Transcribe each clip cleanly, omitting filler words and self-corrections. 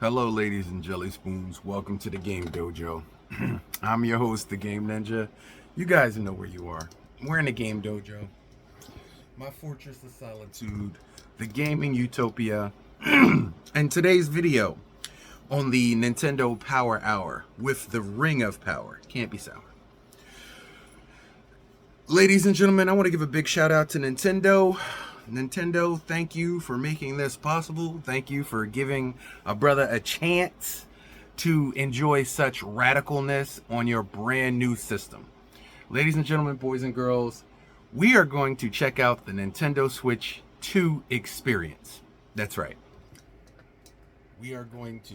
Hello, ladies and jelly spoons. Welcome to the Game Dojo. I'm your host, the Game Ninja. You guys know where you are. We're in the Game Dojo, my fortress of solitude, the gaming utopia. And today's video on the Nintendo Power Hour with the Ring of Power. Can't be sour. Ladies and gentlemen, I want to give a big shout out to Nintendo. Nintendo, thank you for making this possible. Thank you for giving a brother a chance to enjoy such radicalness on your brand new system. Ladies and gentlemen, boys and girls, we are going to check out the Nintendo Switch 2 experience. That's right. We are going to,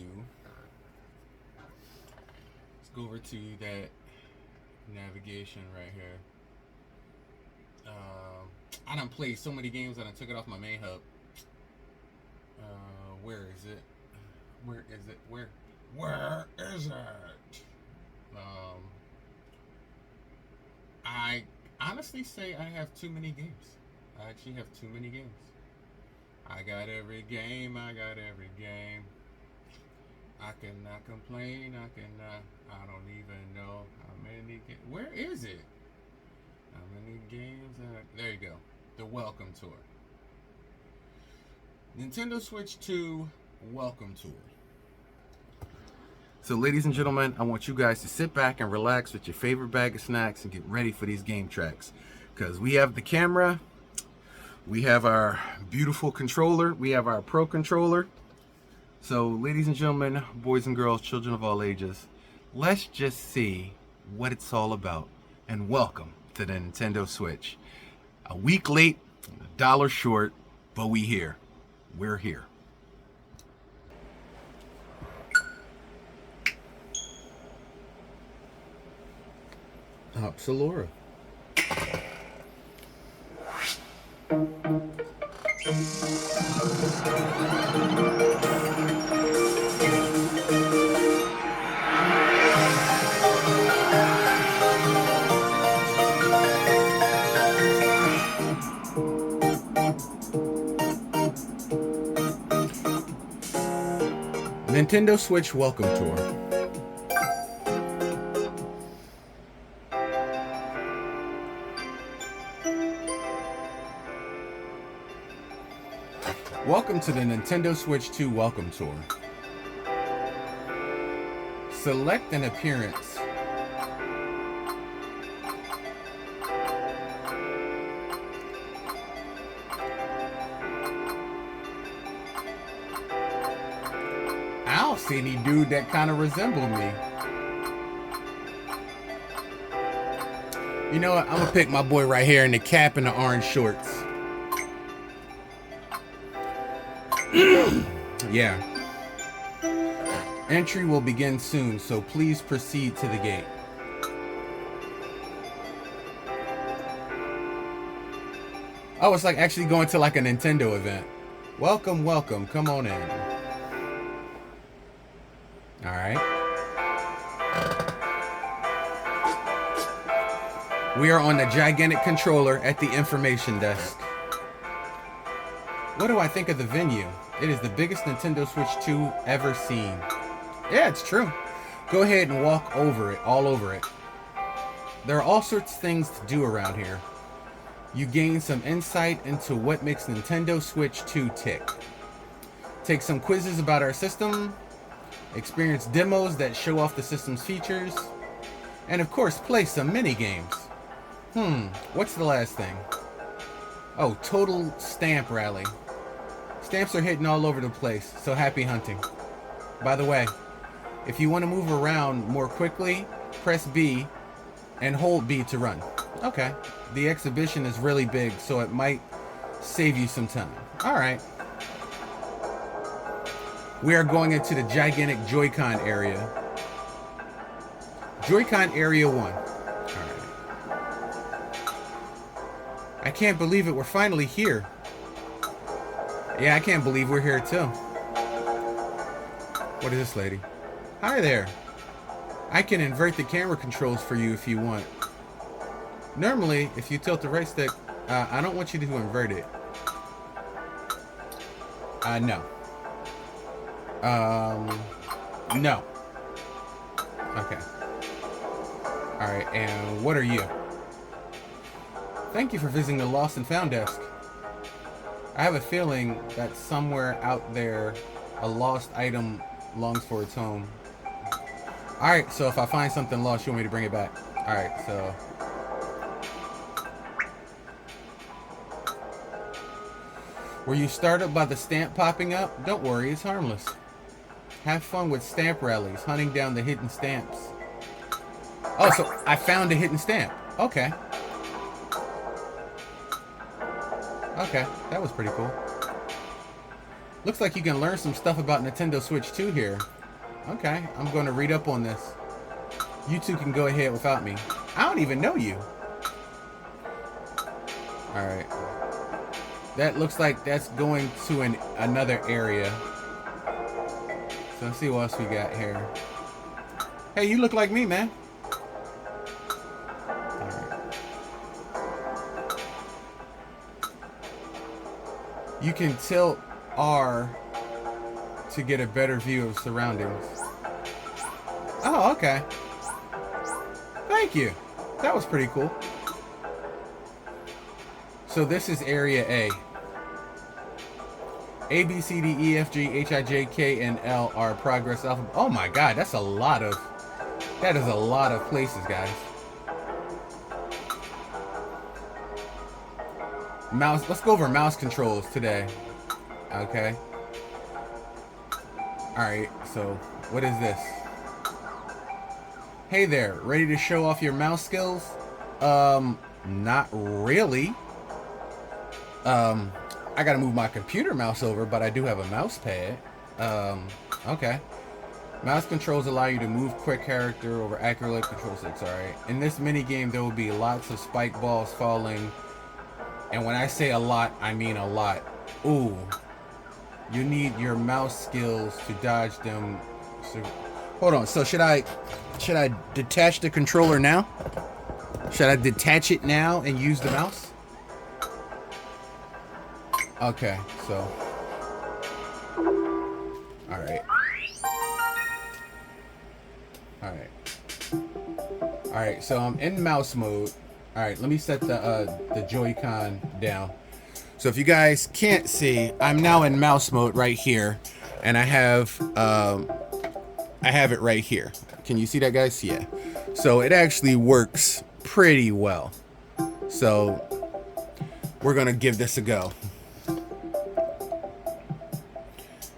let's go over to that navigation right here. I done played so many games that I took it off my main hub. Where is it? Where is it? Where is it? I honestly say I have too many games. I actually have too many games. I got every game. I cannot complain. I don't even know how many games. Where is it? How many games? There you go. The Welcome Tour. Nintendo Switch 2 Welcome Tour. So, ladies and gentlemen, I want you guys to sit back and relax with your favorite bag of snacks and get ready for these game tracks. Because we have the camera, we have our beautiful controller, we have our Pro Controller. So, ladies and gentlemen, boys and girls, children of all ages, let's just see what it's all about. And welcome to the Nintendo Switch. A week late, $1 short, but we here. We're here. Upsalora. Nintendo Switch Welcome Tour. Welcome to the Nintendo Switch 2 Welcome Tour. Select an appearance. I don't see any dude that kind of resembled me. You know what? I'm gonna pick my boy right here in the cap and the orange shorts. Yeah. Entry will begin soon, so please proceed to the gate. Oh, it's like actually going to like a Nintendo event. Welcome, welcome. Come on in. Alright. We are on the gigantic controller at the information desk. What do I think of the venue? It is the biggest Nintendo Switch 2 ever seen. Yeah, it's true. Go ahead and walk over it, all over it. There are all sorts of things to do around here. You gain some insight into what makes Nintendo Switch 2 tick. Take some quizzes about our system. Experience demos that show off the system's features. And of course, play some mini games. What's the last thing? Oh, total stamp rally. Stamps are hitting all over the place, so happy hunting. By the way, if you want to move around more quickly, press B and hold B to run. Okay. The exhibition is really big, so it might save you some time. Alright. We are going into the gigantic Joy-Con area. Joy-Con Area 1. Alright. I can't believe it. We're finally here. Yeah, I can't believe we're here too. What is this lady? Hi there. I can invert the camera controls for you if you want. Normally, if you tilt the right stick, I don't want you to invert it. No. No. Okay. Alright, and what are you? Thank you for visiting the Lost and Found desk. I have a feeling that somewhere out there, a lost item longs for its home. Alright, so if I find something lost, you want me to bring it back? Alright, so... Were you startled by the stamp popping up? Don't worry, it's harmless. Have fun with stamp rallies, hunting down the hidden stamps. Oh, so I found a hidden stamp. Okay. Okay, that was pretty cool. Looks like you can learn some stuff about Nintendo Switch 2 here. Okay, I'm going to read up on this. You two can go ahead without me. I don't even know you. Alright. That looks like that's going to another area. So let's see what else we got here. Hey, you look like me, man. Alright. You can tilt R to get a better view of surroundings. Oh, okay. Thank you. That was pretty cool. So this is area A. A, B, C, D, E, F, G, H, I, J, K, and L are progress alphabet. Oh my god, that's a lot of... That is a lot of places, guys. Mouse... Let's go over mouse controls today. Okay. Alright, so... What is this? Hey there, ready to show off your mouse skills? Not really. I gotta move my computer mouse over, but I do have a mouse pad. Okay. Mouse controls allow you to move quick character over accurate control sticks, alright. In this mini game, there will be lots of spike balls falling. And when I say a lot, I mean a lot. Ooh. You need your mouse skills to dodge them. So, hold on, so should I detach the controller now? Should I detach it now and use the mouse? Okay, so... Alright. Alright. Alright, so I'm in mouse mode. Alright, let me set the Joy-Con down. So if you guys can't see, I'm now in mouse mode right here. And I have it right here. Can you see that, guys? Yeah. So it actually works pretty well. So we're gonna give this a go.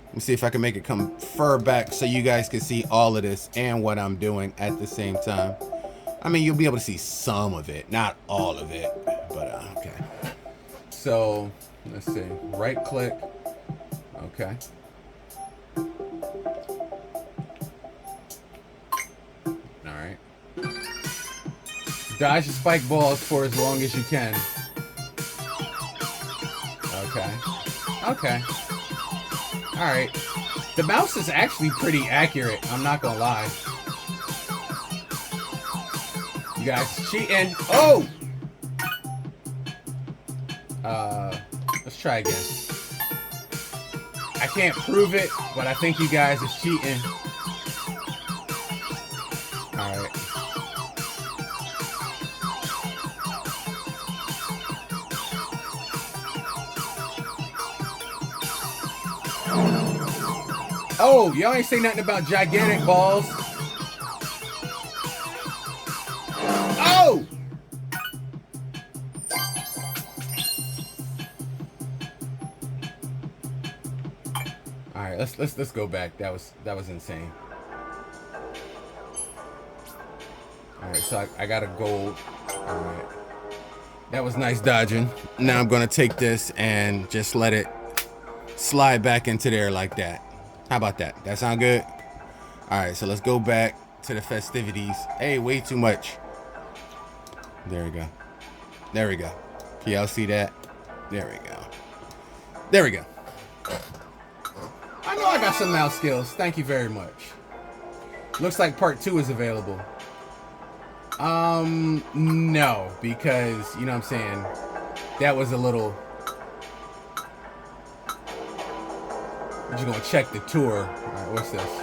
Let me see if I can make it come fur back so you guys can see all of this and what I'm doing at the same time. I mean, you'll be able to see some of it, not all of it, but okay. So let's see, right click. Okay. All right. Dodge the spike balls for as long as you can. Okay. Okay. Alright. The mouse is actually pretty accurate, I'm not gonna lie. You guys cheating. Oh! Let's try again. I can't prove it, but I think you guys is cheating. Alright. Oh, y'all ain't say nothing about gigantic balls. Oh! All right, let's go back. That was insane. All right, so I got a gold. All right, that was nice dodging. Now I'm gonna take this and just let it slide back into there like that. How about that? That sound good? All right, so let's go back to the festivities. Hey, way too much. There we go. There we go. Can y'all see that? There we go. There we go. I know I got some mouse skills. Thank you very much. Looks like part 2 is available. No, because, you know what I'm saying, that was a little... We're just gonna check the tour. All right, what's this?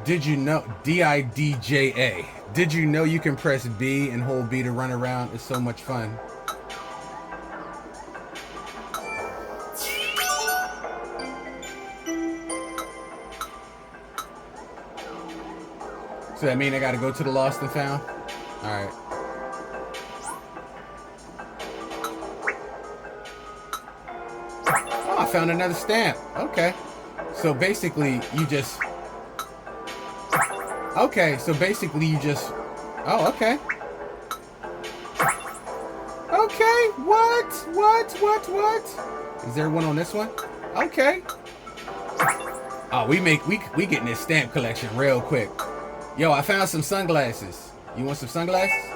Did you know DIDJA? Did you know you can press B and hold B to run around? It's so much fun. So that mean I gotta go to the lost and found? Alright. Oh, I found another stamp. Okay. So basically you just... Okay, so basically you just... Oh, okay. Okay, what? Is there one on this one? Okay. Oh, we getting this stamp collection real quick. Yo, I found some sunglasses. You want some sunglasses?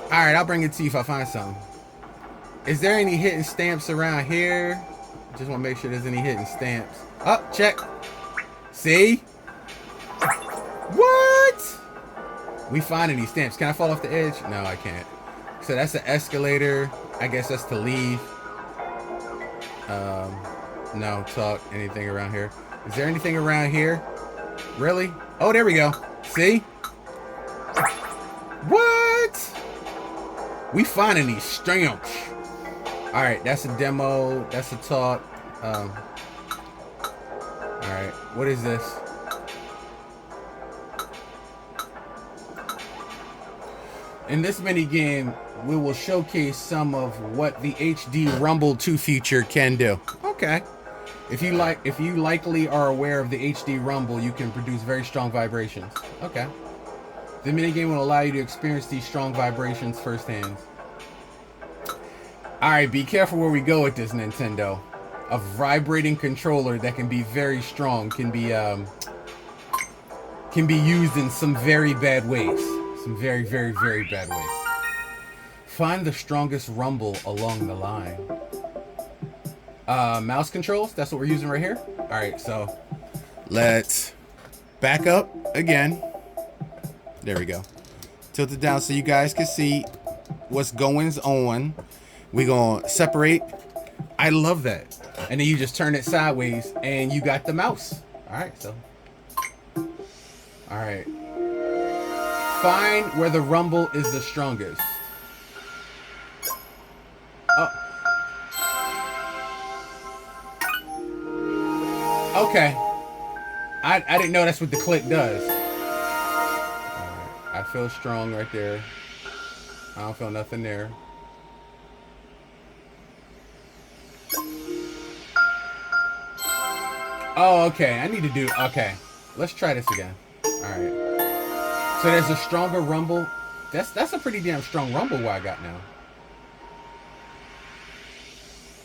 Alright, I'll bring it to you if I find something. Is there any hidden stamps around here? Just want to make sure there's any hidden stamps. Oh, check. See? What? We finding these stamps. Can I fall off the edge? No, I can't. So that's the escalator. I guess that's to leave. No talk. Anything around here? Is there anything around here? Really? Oh, there we go. See? What? We finding these stamps. All right, that's a demo. That's a talk. All right, what is this? In this mini game, we will showcase some of what the HD Rumble 2 feature can do. Okay. If you likely are aware of the HD Rumble, you can produce very strong vibrations. Okay. The minigame will allow you to experience these strong vibrations firsthand. Alright, be careful where we go with this, Nintendo. A vibrating controller that can be very strong can be used in some very bad ways. Some very, very, very bad ways. Find the strongest rumble along the line. Mouse controls, that's what we're using right here. Alright, so let's back up again. There we go. Tilt it down so you guys can see what's going on. We're gonna separate. I love that. And then you just turn it sideways and you got the mouse. Alright, so. Alright. Find where the rumble is the strongest. Oh. Okay. I didn't know that's what the click does. Alright. I feel strong right there. I don't feel nothing there. Oh, okay. I need to do... Okay. Let's try this again. Alright. So there's a stronger rumble. That's a pretty damn strong rumble what I got now.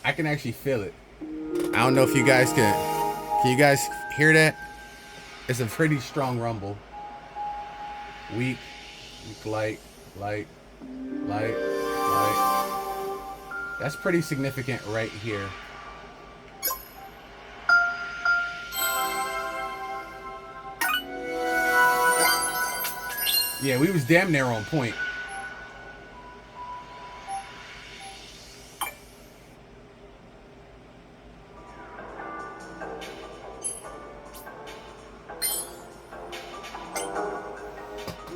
I can actually feel it. I don't know if you guys can... Can you guys hear that? It's a pretty strong rumble. Weak, light. That's pretty significant right here. Yeah, we was damn near on point.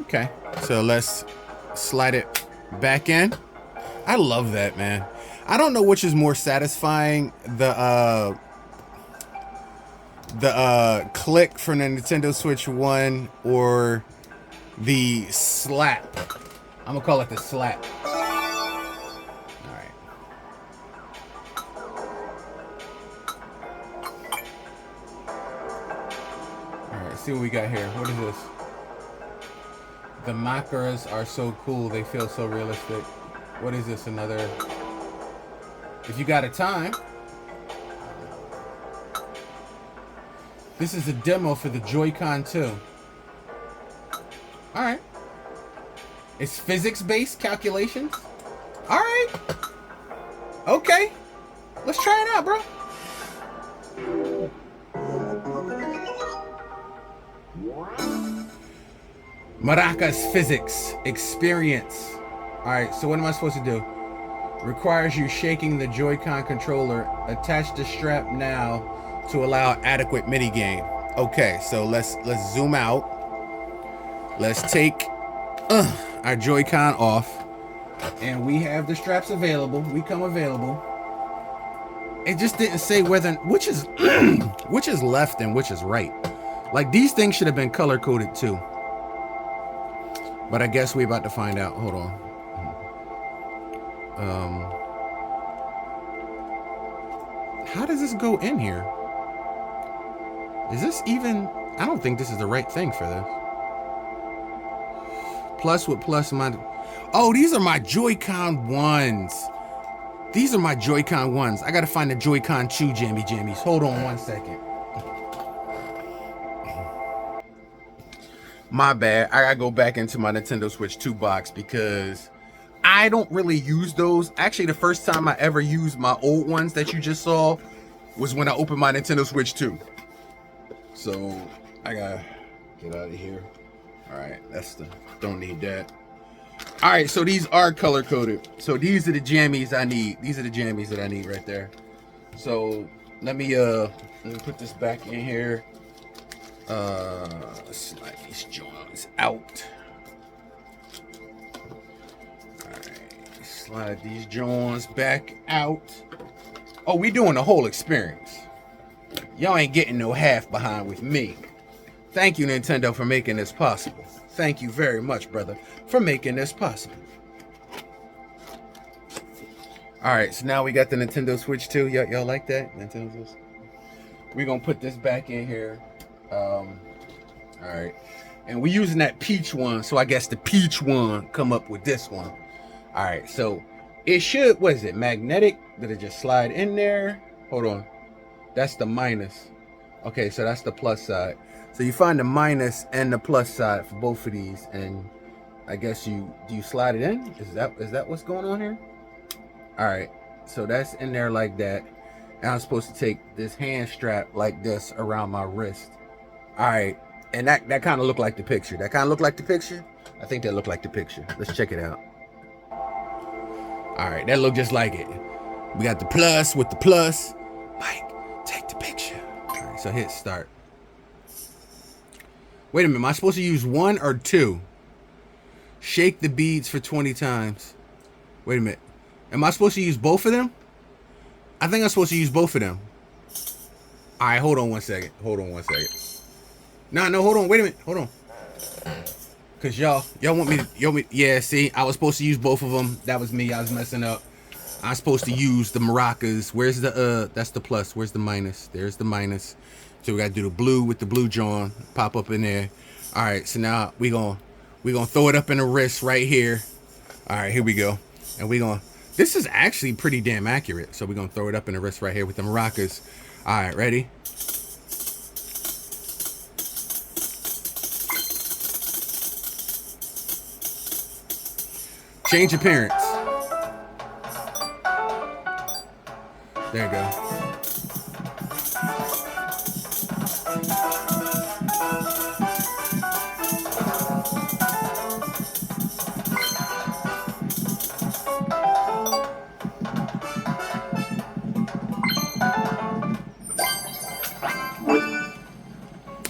Okay, so let's slide it back in. I love that, man. I don't know which is more satisfying, the click from the Nintendo Switch 1 or the slap. I'm gonna call it the slap. Alright. Alright, see what we got here. What is this? The Makuras are so cool, they feel so realistic. What is this? Another... If you got a time... This is a demo for the Joy-Con 2. Alright. It's physics-based calculations? Alright. Okay. Let's try it out, bro. Maracas physics experience. Alright, so what am I supposed to do? Requires you shaking the Joy-Con controller. Attach the strap now to allow adequate MIDI game. Okay, so let's zoom out. Let's take our Joy-Con off, and we have the straps available. We come available. It just didn't say whether which is which is left and which is right. Like, these things should have been color coded too. But I guess we're about to find out. Hold on. How does this go in here? Is this even... I don't think this is the right thing for this. Plus with plus my... Oh, these are my Joy-Con ones. These are my Joy-Con ones. I gotta find the Joy-Con 2 jammies. Hold on one second. My bad. I gotta go back into my Nintendo Switch 2 box because I don't really use those. Actually, the first time I ever used my old ones that you just saw was when I opened my Nintendo Switch 2. So I gotta get out of here. All right, don't need that. All right, so these are color coded. So these are the jammies I need. These are the jammies that I need right there. So let me put this back in here. Slide these joints out. Alright, slide these joints back out. Oh, we doing the whole experience. Y'all ain't getting no half behind with me. Thank you, Nintendo, for making this possible. Thank you very much, brother, for making this possible. Alright, so now we got the Nintendo Switch 2. Y'all like that? Nintendo Switch? We're gonna put this back in here. All right, and we're using that peach one, so I guess the peach one come up with this one. All right, so it should, what is it, magnetic? Did it just slide in there? Hold on, that's the minus. Okay, so that's the plus side. So you find the minus and the plus side for both of these, and I guess do you slide it in? Is that what's going on here? All right, so that's in there like that, and I'm supposed to take this hand strap like this around my wrist. All right, and that kind of looked like the picture. That kind of looked like the picture. I think that looked like the picture. Let's check it out. All right, that looked just like it. We got the plus with the plus. Mike, take the picture. All right, so hit start. Wait a minute, am I supposed to use 1 or 2? Shake the beads for 20 times. Wait a minute. Am I supposed to use both of them? I think I'm supposed to use both of them. All right, hold on one second. No, hold on. Wait a minute. Hold on. Cause y'all want me. Yeah, see, I was supposed to use both of them. That was me. I was messing up. I'm supposed to use the maracas. Where's the that's the plus. Where's the minus? There's the minus. So we gotta do the blue with the blue John. Pop up in there. All right. So now we gonna throw it up in the wrist right here. All right, here we go. And this is actually pretty damn accurate. So we're gonna throw it up in the wrist right here with the maracas. All right, ready? Change appearance. There you go.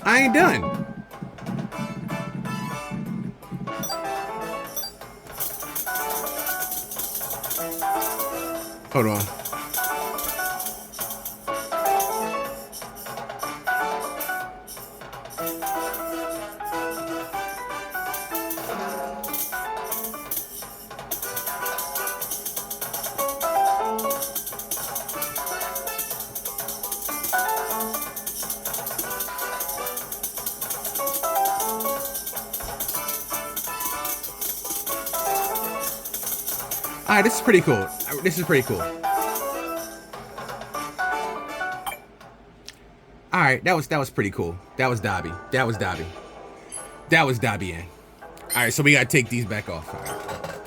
I ain't done. Hold on. All right, this is pretty cool. All right, that was pretty cool. That was Dobby. In. All right, so we gotta take these back off. Right.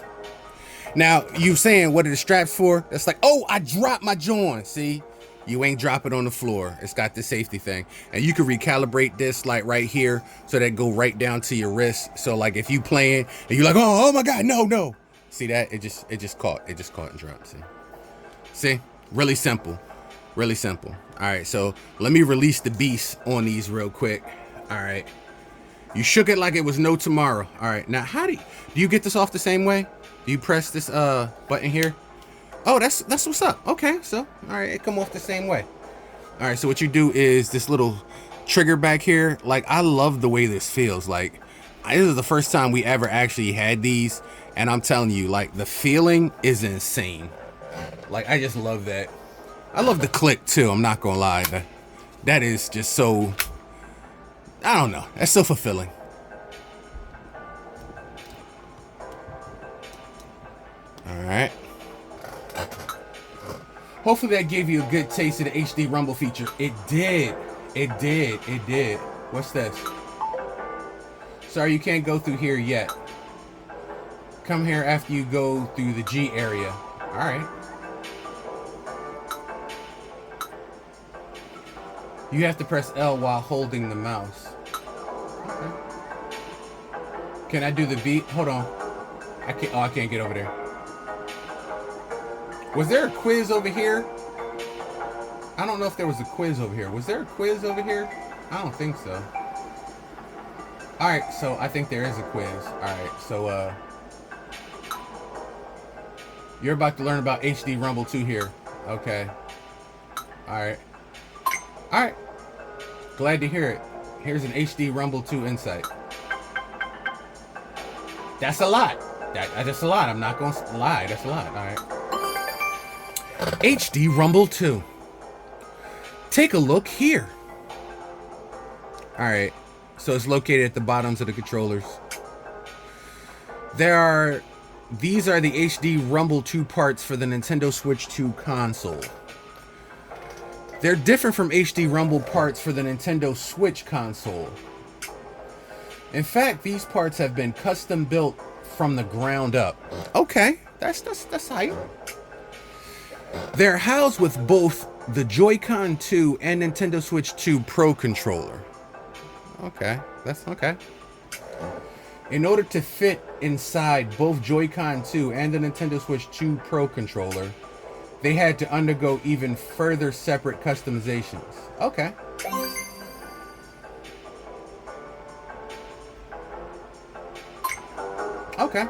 Now you saying what are the straps for? It's like, oh, I dropped my joint. See, you ain't drop it on the floor. It's got the safety thing, and you can recalibrate this like right here, so that go right down to your wrist. So like if you playing and you're like, oh my God, no. See that? It just caught and dropped. See? Really simple. Really simple. All right, so let me release the beast on these real quick. All right. You shook it like it was no tomorrow. All right. Now, do you get this off the same way? Do you press this button here? Oh, that's what's up. Okay, so all right, it come off the same way. All right, so what you do is this little trigger back here. Like, I love the way this feels. Like, this is the first time we ever actually had these, and I'm telling you, like, the feeling is insane. Like, I just love that. I love the click too. I'm not gonna lie. That is just so. I don't know. That's so fulfilling. All right. Hopefully that gave you a good taste of the HD Rumble feature. It did. It did. It did. What's this? Sorry, you can't go through here yet. Come here after you go through the G area. All right. You have to press L while holding the mouse. Okay. Can I do the beat? Hold on. I can't get over there. Was there a quiz over here? I don't know if there was a quiz over here. Was there a quiz over here? I don't think so. Alright, so I think there is a quiz. Alright, so you're about to learn about HD Rumble 2 here. Okay. Alright. Alright. Glad to hear it. Here's an HD Rumble 2 insight. That's a lot. That's a lot. I'm not going to lie. That's a lot. Alright. HD Rumble 2. Take a look here. Alright. So it's located at the bottoms of the controllers. These are the HD Rumble 2 parts for the Nintendo Switch 2 console. They're different from HD Rumble parts for the Nintendo Switch console. In fact, these parts have been custom built from the ground up. Okay, that's hype. They're housed with both the Joy-Con 2 and Nintendo Switch 2 Pro controller. Okay, that's okay. In order to fit inside both Joy-Con 2 and the Nintendo Switch 2 Pro controller, they had to undergo even further separate customizations. Okay. Okay.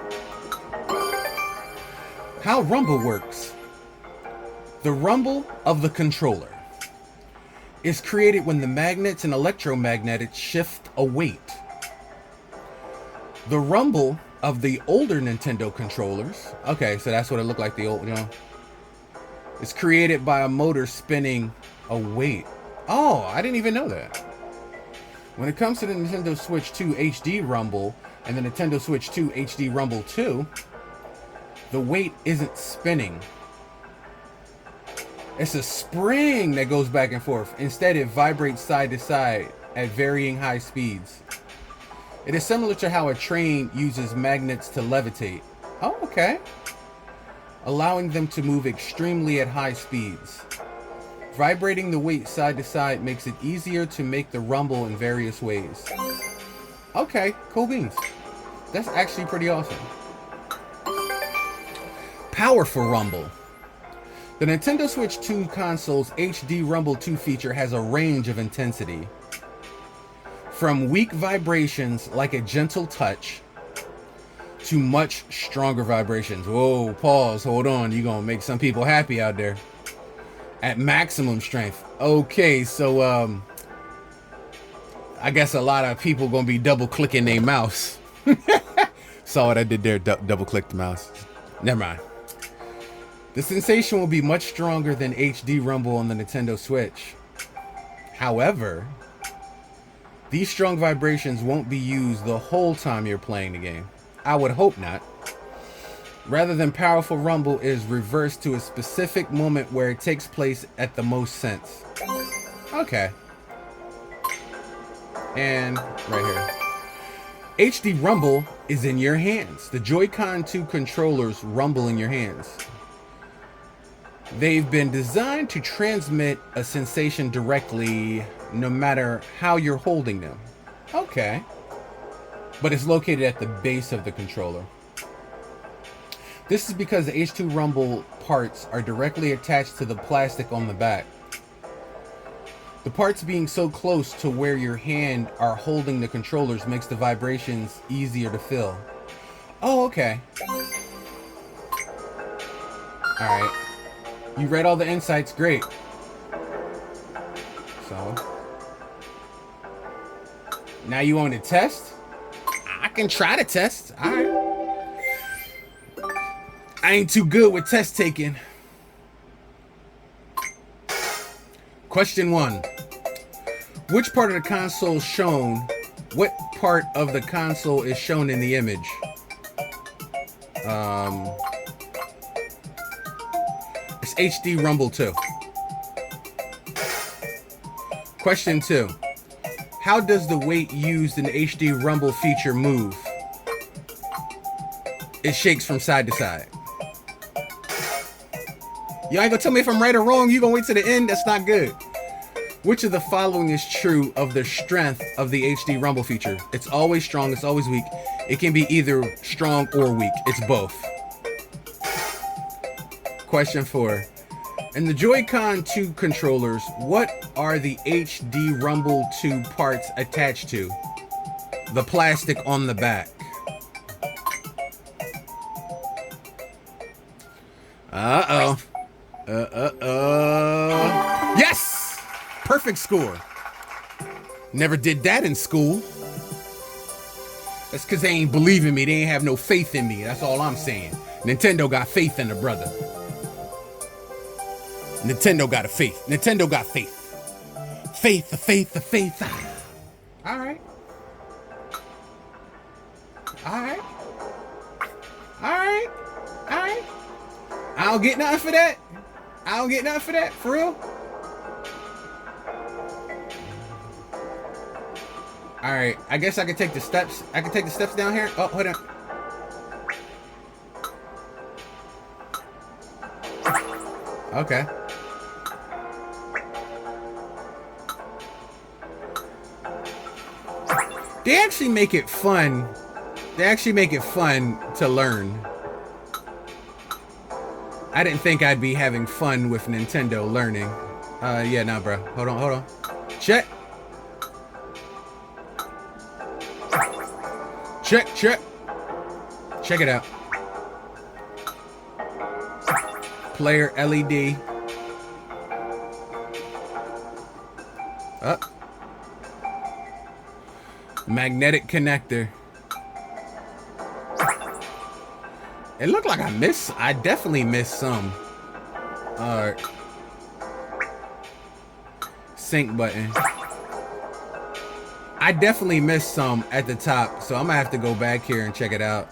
How Rumble works. The rumble of the controller is created when the magnets and electromagnets shift a weight. The rumble of the older Nintendo controllers, okay, so that's what it looked like, the old, is created by a motor spinning a weight. Oh, I didn't even know that. When it comes to the Nintendo Switch 2 HD Rumble and the Nintendo Switch 2 HD Rumble 2, the weight isn't spinning. It's a spring that goes back and forth. Instead, it vibrates side to side at varying high speeds. It is similar to how a train uses magnets to levitate. Oh, okay. Allowing them to move extremely at high speeds. Vibrating the weight side to side makes it easier to make the rumble in various ways. Okay, cool beans. That's actually pretty awesome. Powerful rumble. The Nintendo Switch 2 console's HD Rumble 2 feature has a range of intensity. From weak vibrations like a gentle touch to much stronger vibrations. Whoa, pause, hold on. You're going to make some people happy out there. At maximum strength. Okay, so I guess a lot of people going to be double clicking their mouse. Saw what I did there, double click the mouse. Never mind. The sensation will be much stronger than HD Rumble on the Nintendo Switch. However, these strong vibrations won't be used the whole time you're playing the game. I would hope not. Rather than powerful rumble is reversed to a specific moment where it takes place at the most sense. Okay. And right here. HD Rumble is in your hands. The Joy-Con 2 controllers rumble in your hands. They've been designed to transmit a sensation directly, no matter how you're holding them. Okay. But it's located at the base of the controller. This is because the H2 Rumble parts are directly attached to the plastic on the back. The parts being so close to where your hand are holding the controllers makes the vibrations easier to feel. Oh, okay. Alright. You read all the insights, great. So, now you want to test? I can try to test. Alright. I ain't too good with test taking. Question 1. Which part of the console shown? What part of the console is shown in the image? It's HD Rumble 2. Question 2. How does the weight used in the HD Rumble feature move? It shakes from side to side. You ain't gonna tell me if I'm right or wrong. You gonna wait to the end? That's not good. Which of the following is true of the strength of the HD Rumble feature? It's always strong, it's always weak. It can be either strong or weak. It's both. Question 4. In the Joy-Con 2 controllers, what are the HD Rumble 2 parts attached to? The plastic on the back. Uh-oh. Yes! Perfect score. Never did that in school. That's because they ain't believe in me. They ain't have no faith in me. That's all I'm saying. Nintendo got faith in the brother. Nintendo got a faith. Nintendo got faith. Faith, the faith, the faith. All right. All right. All right. All right. I don't get nothing for that. I don't get nothing for that. For real. All right. I guess I can take the steps. I can take the steps down here. Oh, hold on. Okay. They actually make it fun. They actually make it fun to learn. I didn't think I'd be having fun with Nintendo learning. Yeah, nah, bro. Hold on, hold on. Check. Check, check. Check it out. Player LED. Up. Magnetic connector. It looked like I definitely missed some. Alright. Sync button. I definitely missed some at the top, so I'm gonna have to go back here and check it out.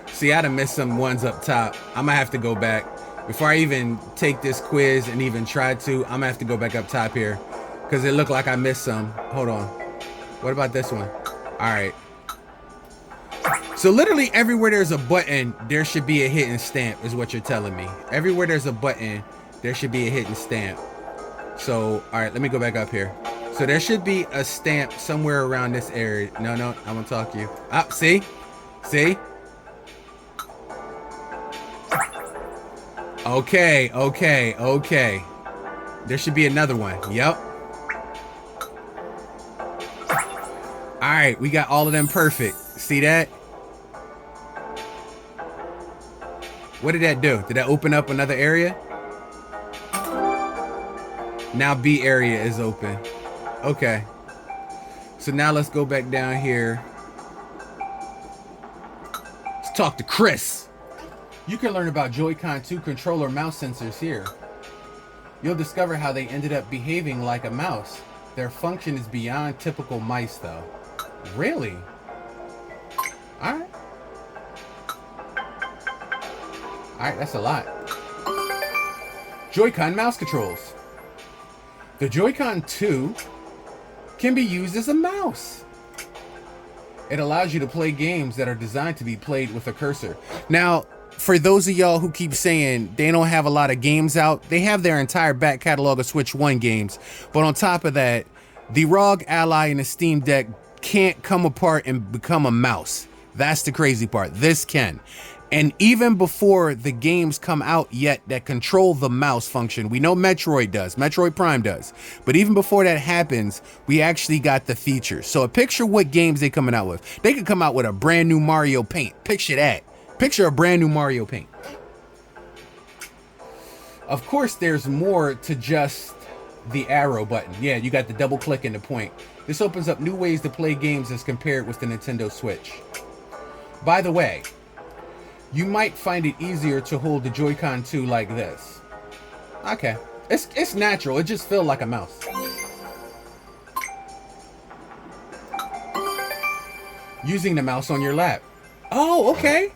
See, I'd have missed some ones up top. I'm gonna have to go back. Before I even take this quiz and even try to, I'm gonna have to go back up top here. Because it looked like I missed some. Hold on. What about this one? Alright. So literally everywhere there's a button, there should be a hidden stamp, is what you're telling me. Everywhere there's a button, there should be a hidden stamp. So, alright, let me go back up here. So there should be a stamp somewhere around this area. No, I'm gonna talk to you. Ah, see? See? Okay, okay, okay. There should be another one. Yep. Alright, we got all of them perfect. See that? What did that do? Did that open up another area? Now B area is open. Okay. So now let's go back down here. Let's talk to Chris. You can learn about Joy-Con 2 controller mouse sensors here. You'll discover how they ended up behaving like a mouse. Their function is beyond typical mice, though. Really? Alright. Alright, that's a lot. Joy-Con mouse controls. The Joy-Con 2 can be used as a mouse. It allows you to play games that are designed to be played with a cursor. Now, for those of y'all who keep saying they don't have a lot of games out, they have their entire back catalog of Switch 1 games. But on top of that, the ROG Ally and the Steam Deck can't come apart and become a mouse. That's the crazy part. This can. And even before the games come out yet that control the mouse function, we know Metroid does, Metroid Prime does. But even before that happens, we actually got the features. So picture what games they coming out with. They could come out with a brand new Mario Paint. Picture that. Picture a brand new Mario Paint. Of course, there's more to just the arrow button. Yeah, you got the double click and the point. This opens up new ways to play games as compared with the Nintendo Switch. By the way, you might find it easier to hold the Joy-Con 2 like this. Okay. It's natural. It just feels like a mouse. Using the mouse on your lap. Oh, okay.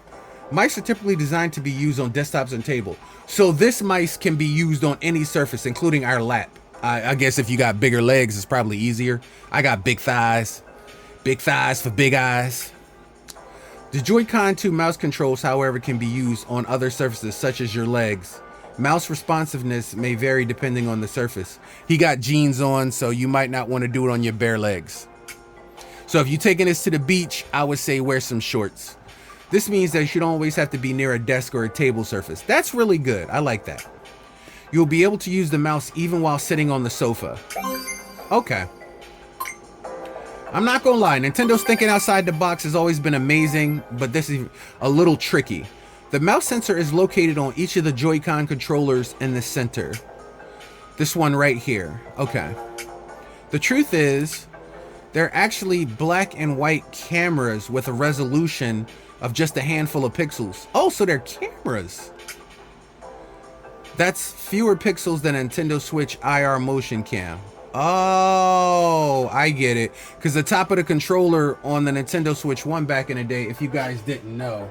Mice are typically designed to be used on desktops and table. So this mice can be used on any surface, including our lap. I guess if you got bigger legs, it's probably easier. I got big thighs. Big thighs for big eyes. The Joy-Con 2 mouse controls, however, can be used on other surfaces such as your legs. Mouse responsiveness may vary depending on the surface. He got jeans on, so you might not want to do it on your bare legs. So if you're taking this to the beach, I would say wear some shorts. This means that you don't always have to be near a desk or a table surface. That's really good. I like that. You'll be able to use the mouse even while sitting on the sofa. Okay. I'm not gonna lie, Nintendo's thinking outside the box has always been amazing, but this is a little tricky. The mouse sensor is located on each of the Joy-Con controllers in the center. This one right here. Okay. The truth is, they're actually black and white cameras with a resolution of just a handful of pixels. Oh, so they're cameras. That's fewer pixels than a Nintendo Switch IR motion cam. Oh, I get it. Because the top of the controller on the Nintendo Switch 1 back in the day, if you guys didn't know,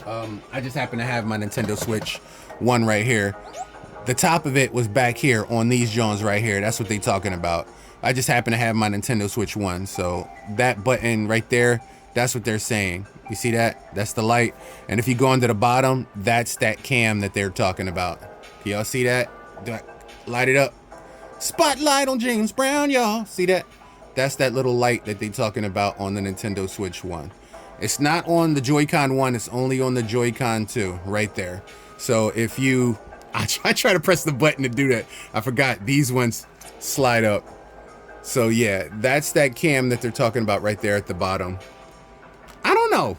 I just happen to have my Nintendo Switch 1 right here. The top of it was back here on these Jones right here. That's what they talking about. I just happen to have my Nintendo Switch 1. So that button right there, that's what they're saying. You see that? That's the light. And if you go under the bottom, that's that cam that they're talking about. Y'all see that? Light it up. Spotlight on James Brown, y'all. See that? That's that little light that they talking about on the Nintendo Switch 1. It's not on the Joy-Con 1. It's only on the Joy-Con 2 right there. So if you... I try to press the button to do that. I forgot. These ones slide up. So yeah, that's that cam that they're talking about right there at the bottom. I don't know.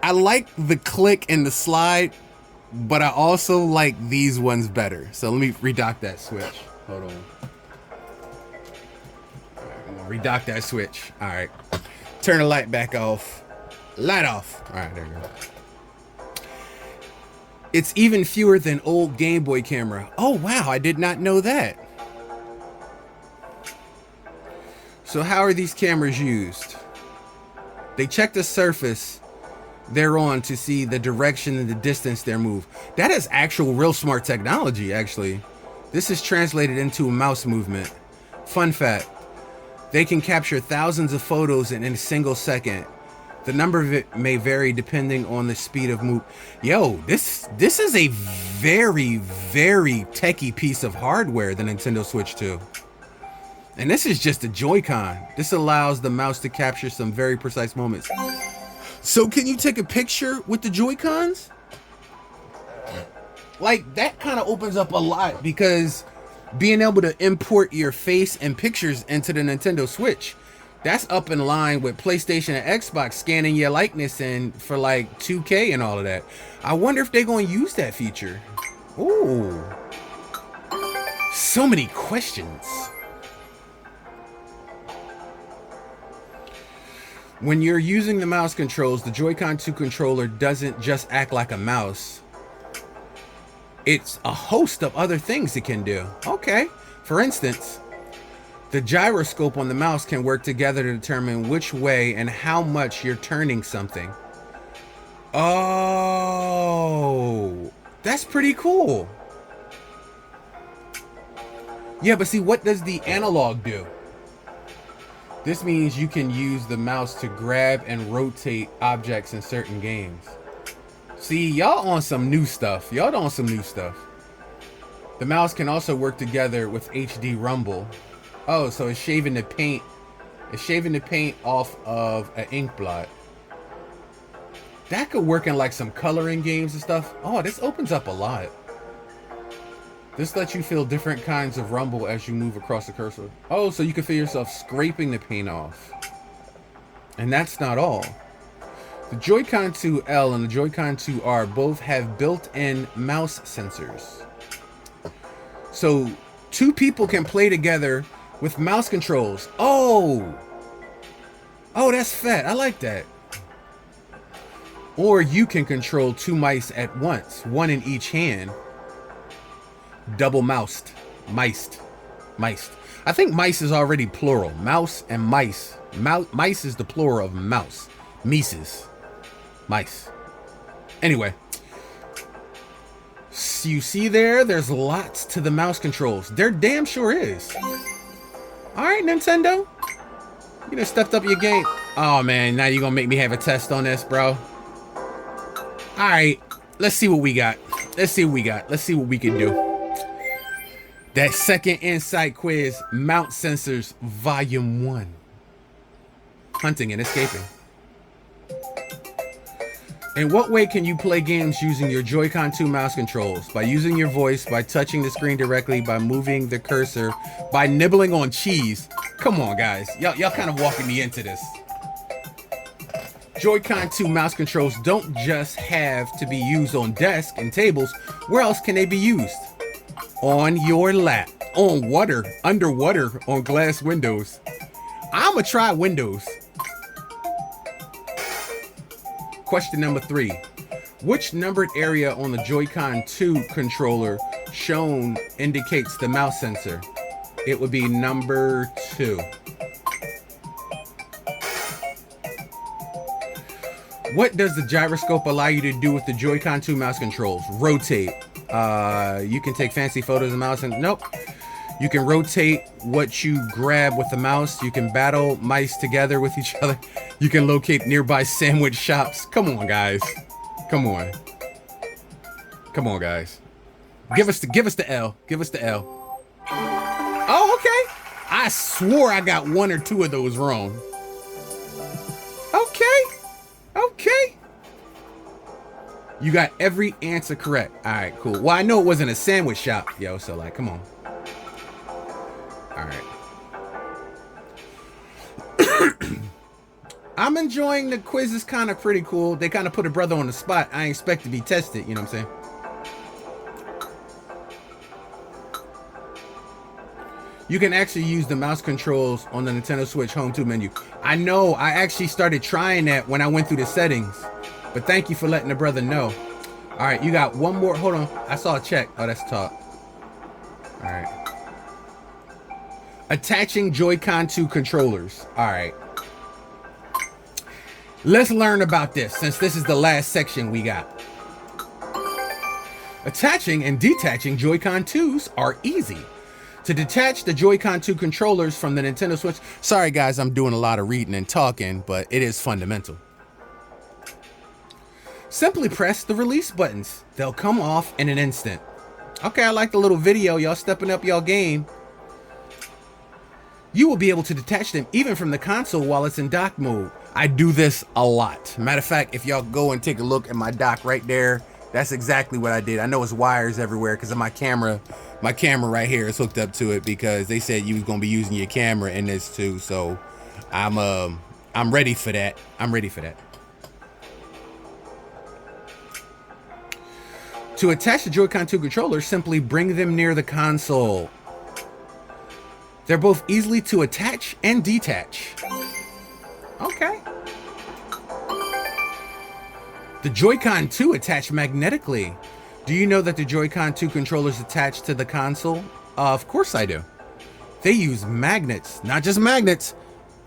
I like the click and the slide, but I also like these ones better. So let me redock that switch. Hold on. All right, I'm gonna redock that switch. All right. Turn the light back off. Light off. All right, there you go. It's even fewer than old Game Boy camera. Oh, wow. I did not know that. So how are these cameras used? They check the surface they're on to see the direction and the distance they move. That is actual real smart technology, actually. This is translated into a mouse movement. Fun fact, they can capture thousands of photos in a single second. The number of it may vary depending on the speed of move. Yo, this is a very, very techie piece of hardware, the Nintendo Switch 2. And this is just a Joy-Con. This allows the mouse to capture some very precise moments. So can you take a picture with the Joy-Cons? Like, that kind of opens up a lot, because being able to import your face and pictures into the Nintendo Switch, that's up in line with PlayStation and Xbox scanning your likeness in for like 2K and all of that. I wonder if they're going to use that feature. Ooh. So many questions. When you're using the mouse controls, the Joy-Con 2 controller doesn't just act like a mouse. It's a host of other things it can do. Okay. For instance, the gyroscope on the mouse can work together to determine which way and how much you're turning something. Oh, that's pretty cool. Yeah, but see, what does the analog do? This means you can use the mouse to grab and rotate objects in certain games. See, y'all on some new stuff. Y'all on some new stuff. The mouse can also work together with HD Rumble. Oh, so it's shaving the paint. It's shaving the paint off of an ink blot. That could work in like some coloring games and stuff. Oh, this opens up a lot. This lets you feel different kinds of rumble as you move across the cursor. Oh, so you can feel yourself scraping the paint off. And that's not all. The Joy-Con 2L and the Joy-Con 2R both have built-in mouse sensors. So 2 people can play together with mouse controls. Oh, that's fat. I like that. Or you can control 2 mice at once, 1 in each hand. Double moused. Miced. I think mice is already plural. Mouse and mice. Mice is the plural of mouse. Mices. Mice. Anyway. So you see there's lots to the mouse controls. There damn sure is. Alright, Nintendo. You done stepped up your game. Oh man, now you're gonna make me have a test on this, bro. Alright, let's see what we got. Let's see what we can do. That second insight quiz, Mount Sensors, Volume 1. Hunting and escaping. In what way can you play games using your Joy-Con 2 mouse controls? By using your voice, by touching the screen directly, by moving the cursor, by nibbling on cheese. Come on, guys. Y'all kind of walking me into this. Joy-Con 2 mouse controls don't just have to be used on desks and tables. Where else can they be used? On your lap, on water, underwater, on glass windows. I'ma try windows. Question number 3. Which numbered area on the Joy-Con 2 controller shown indicates the mouse sensor? It would be number 2. What does the gyroscope allow you to do with the Joy-Con 2 mouse controls? Rotate. You can take fancy photos of the mouse and nope. You can rotate what you grab with the mouse. You can battle mice together with each other. You can locate nearby sandwich shops. Come on, guys. Come on. Come on, guys. Give us the L. Give us the L. Oh, okay. I swore I got 1 or 2 of those wrong. Okay. Okay. You got every answer correct. All right, cool. Well, I know it wasn't a sandwich shop, yo, so like, come on. All right. I'm enjoying the quiz. Is kind of pretty cool. They kind of put a brother on the spot. I expect to be tested, you know what I'm saying? You can actually use the mouse controls on the Nintendo Switch Home 2 menu. I know, I actually started trying that when I went through the settings. But thank you for letting the brother know. All right, you got 1 more. Hold on. I saw a check. Oh, that's talk. All right. Attaching Joy-Con 2 controllers. All right. Let's learn about this since this is the last section we got. Attaching and detaching Joy-Con 2s are easy. To detach the Joy-Con 2 controllers from the Nintendo Switch. Sorry, guys, I'm doing a lot of reading and talking, but it is fundamental. Simply press the release buttons. They'll come off in an instant. Okay, I like the little video. Y'all stepping up y'all game. You will be able to detach them even from the console while it's in dock mode. I do this a lot. Matter of fact, if y'all go and take a look at my dock right there, that's exactly what I did. I know it's wires everywhere because of my camera. My camera right here is hooked up to it because they said you was gonna be using your camera in this too. So I'm ready for that. I'm ready for that. To attach the Joy-Con 2 controllers, simply bring them near the console. They're both easily to attach and detach. Okay. The Joy-Con 2 attach magnetically. Do you know that the Joy-Con 2 controllers attach to the console? Of course I do. They use magnets, not just magnets,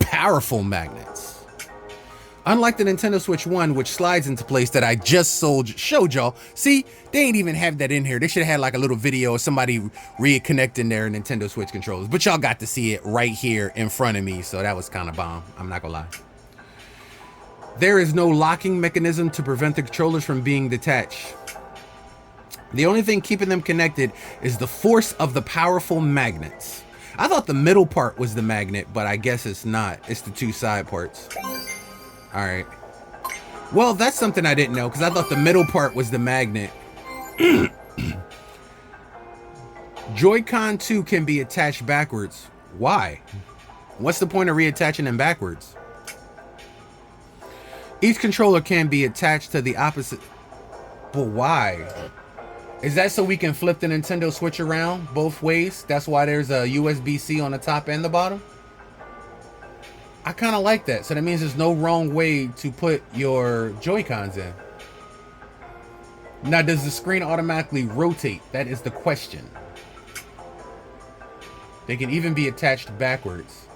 powerful magnets. Unlike the Nintendo Switch 1, which slides into place that I just showed y'all. See, they ain't even have that in here. They should have had like a little video of somebody reconnecting their Nintendo Switch controllers. But y'all got to see it right here in front of me, so that was kind of bomb. I'm not gonna lie. There is no locking mechanism to prevent the controllers from being detached. The only thing keeping them connected is the force of the powerful magnets. I thought the middle part was the magnet, but I guess it's not. It's the two side parts. All right. Well, that's something I didn't know, because I thought the middle part was the magnet. Joy-Con 2 can be attached backwards. Why? What's the point of reattaching them backwards? Each controller can be attached to the opposite. But why? Is that so we can flip the Nintendo Switch around both ways? That's why there's a USB-C on the top and the bottom? I kind of like that. So that means there's no wrong way to put your Joy-Cons in. Now, does the screen automatically rotate? That is the question. They can even be attached backwards.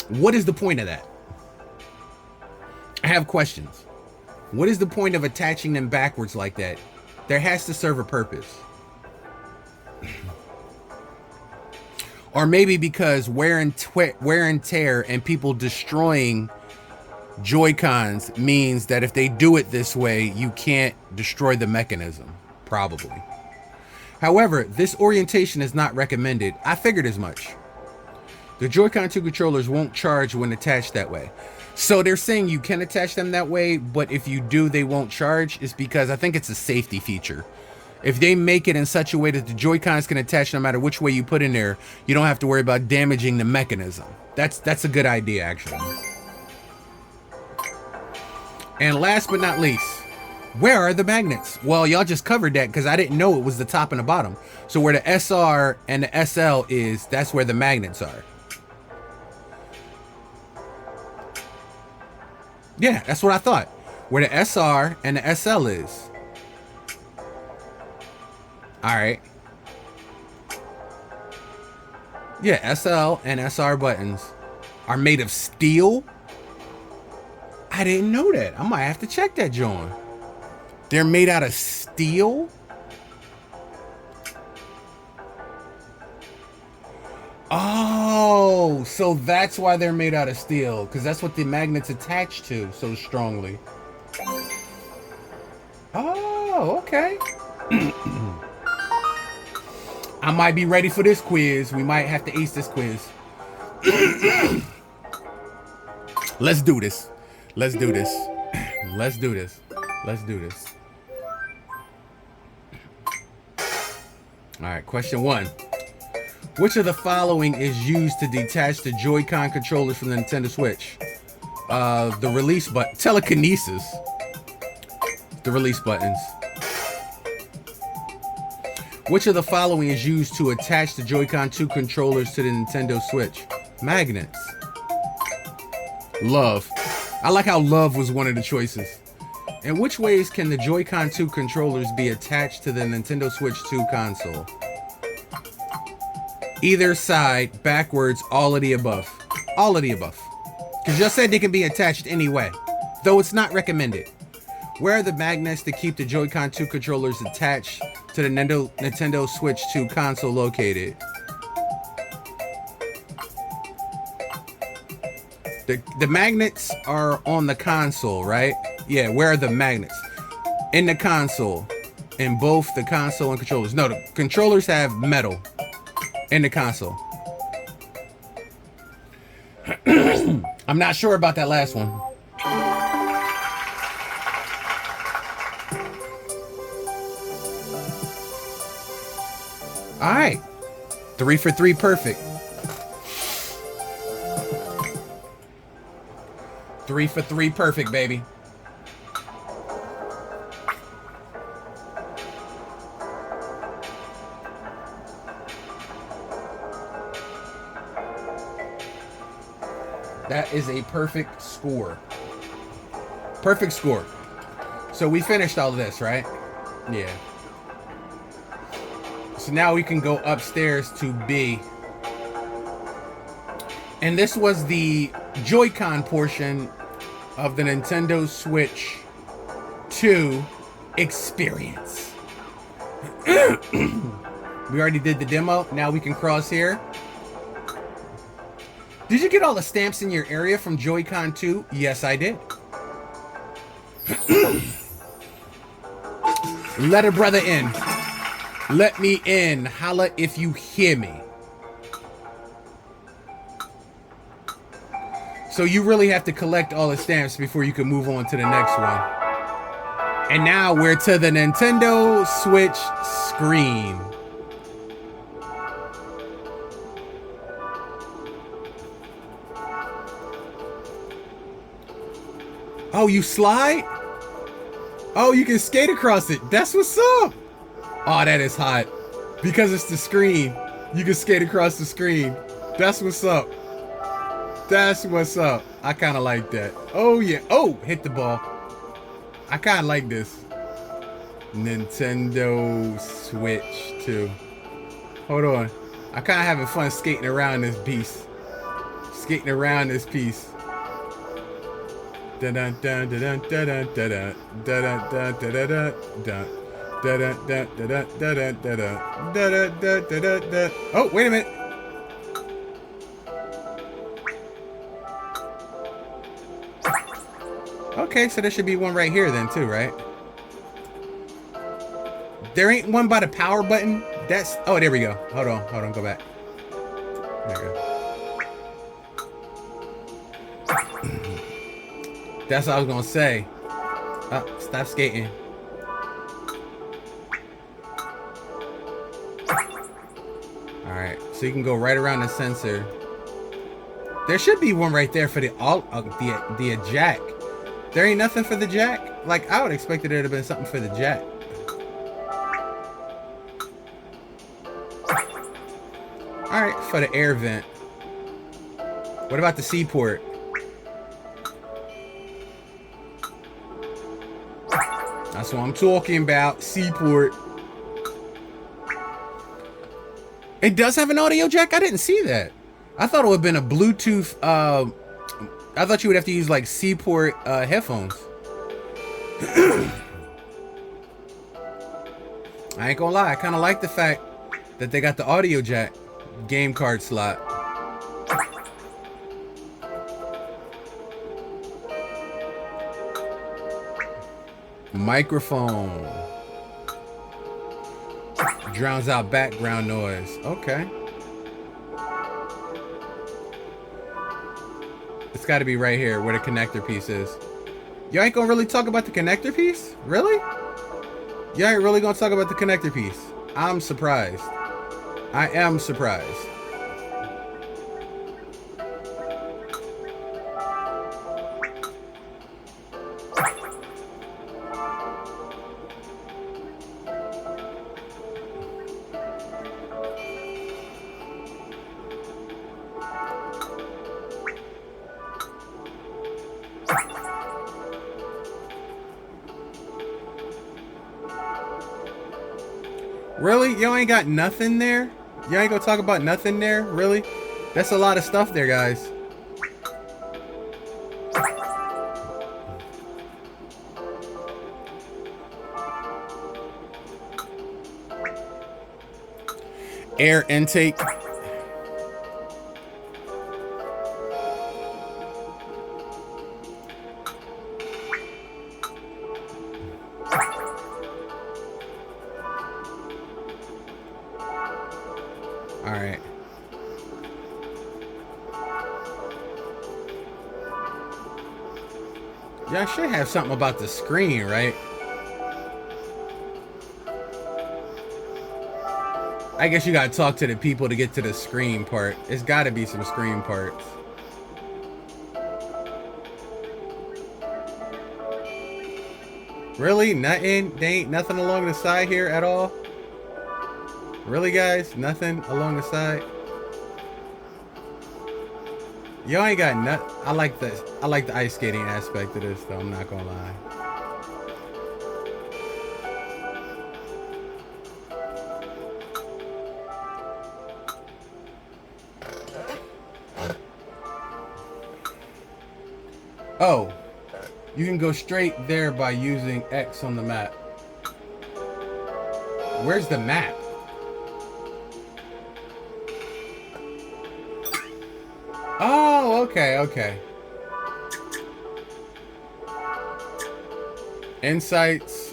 What is the point of that? I have questions. What is the point of attaching them backwards like that? There has to serve a purpose. Or maybe because wear and tear and people destroying Joy-Cons means that if they do it this way, you can't destroy the mechanism. Probably. However, this orientation is not recommended. I figured as much. The Joy-Con 2 controllers won't charge when attached that way. So they're saying you can attach them that way, but if you do, they won't charge. It's because I think it's a safety feature. If they make it in such a way that the Joy-Cons can attach no matter which way you put in there, you don't have to worry about damaging the mechanism. That's a good idea, actually. And last but not least, where are the magnets? Well, y'all just covered that because I didn't know it was the top and the bottom. So where the SR and the SL is, that's where the magnets are. Yeah, that's what I thought. Where the SR and the SL is. Alright. Yeah, SL and SR buttons are made of steel. I didn't know that. I might have to check that, John. They're made out of steel? Oh, so that's why they're made out of steel, because that's what the magnet's attached to so strongly. Oh, okay. I might be ready for this quiz. We might have to ace this quiz. Let's do this. Let's do this. Let's do this. Let's do this. All right, question 1. Which of the following is used to detach the Joy-Con controllers from the Nintendo Switch? The release button. Telekinesis. The release buttons. Which of the following is used to attach the Joy-Con 2 controllers to the Nintendo Switch? Magnets. Love. I like how love was one of the choices. In which ways can the Joy-Con 2 controllers be attached to the Nintendo Switch 2 console? Either side, backwards, all of the above. All of the above. Because you said they can be attached anyway. Though it's not recommended. Where are the magnets to keep the Joy-Con 2 controllers attached to the Nintendo Switch 2 console located? The magnets are on the console, right? Yeah, where are the magnets? In the console. In both the console and controllers. No, the controllers have metal. In the console. I'm not sure about that last one. All right. 3 for 3 perfect. 3 for 3 perfect, baby. That is a perfect score. Perfect score. So we finished all of this, right? Yeah. So now we can go upstairs to B. And this was the Joy-Con portion of the Nintendo Switch 2 experience. We already did the demo. Now we can cross here. Did you get all the stamps in your area from Joy-Con 2? Yes, I did. Let a brother in. Let me in. Holla if you hear me. So you really have to collect all the stamps before you can move on to the next one. And now we're to the Nintendo Switch screen. Oh, you slide? Oh, you can skate across it. That's what's up. Oh, that is hot. Because it's the screen, you can skate across the screen. That's what's up. That's what's up. I kind of like that. Oh, yeah. Oh, hit the ball. I kind of like this. Nintendo Switch 2. Hold on. I kind of having fun skating around this piece. Skating around this piece. Dun dun dun dun dun dun dun dun dun dun dun dun. Oh, wait a minute. Okay, so there should be one right here then too, right? There ain't one by the power button. That's, oh, there we go. Hold on, go back. There we go. That's what I was gonna say. Oh, stop skating. Alright, so you can go right around the sensor. There should be one right there for the jack. There ain't nothing for the jack? Like, I would expect there to have been something for the jack. Alright, for the air vent. What about the seaport? That's what I'm talking about. Seaport. It does have an audio jack? I didn't see that. I thought it would have been a Bluetooth. I thought you would have to use like Seaport headphones. I ain't gonna lie. I kind of like the fact that they got the audio jack game card slot. Microphone. Drowns out background noise. Okay. It's got to be right here where the connector piece is. You ain't gonna really talk about the connector piece? Really? You ain't really gonna talk about the connector piece? I'm surprised. I am surprised. Really? Y'all ain't got nothing there? Y'all ain't gonna talk about nothing there? Really? That's a lot of stuff there, guys. Air intake. Alright. Y'all should have something about the screen, right? I guess you gotta talk to the people to get to the screen part. It's gotta be some screen parts. Really? Nothing? There ain't nothing along the side here at all? Really, guys? Nothing along the side? Y'all ain't got nothing. I like the ice skating aspect of this, though. I'm not gonna lie. Oh, you can go straight there by using X on the map. Where's the map? Oh, okay, okay. Insights,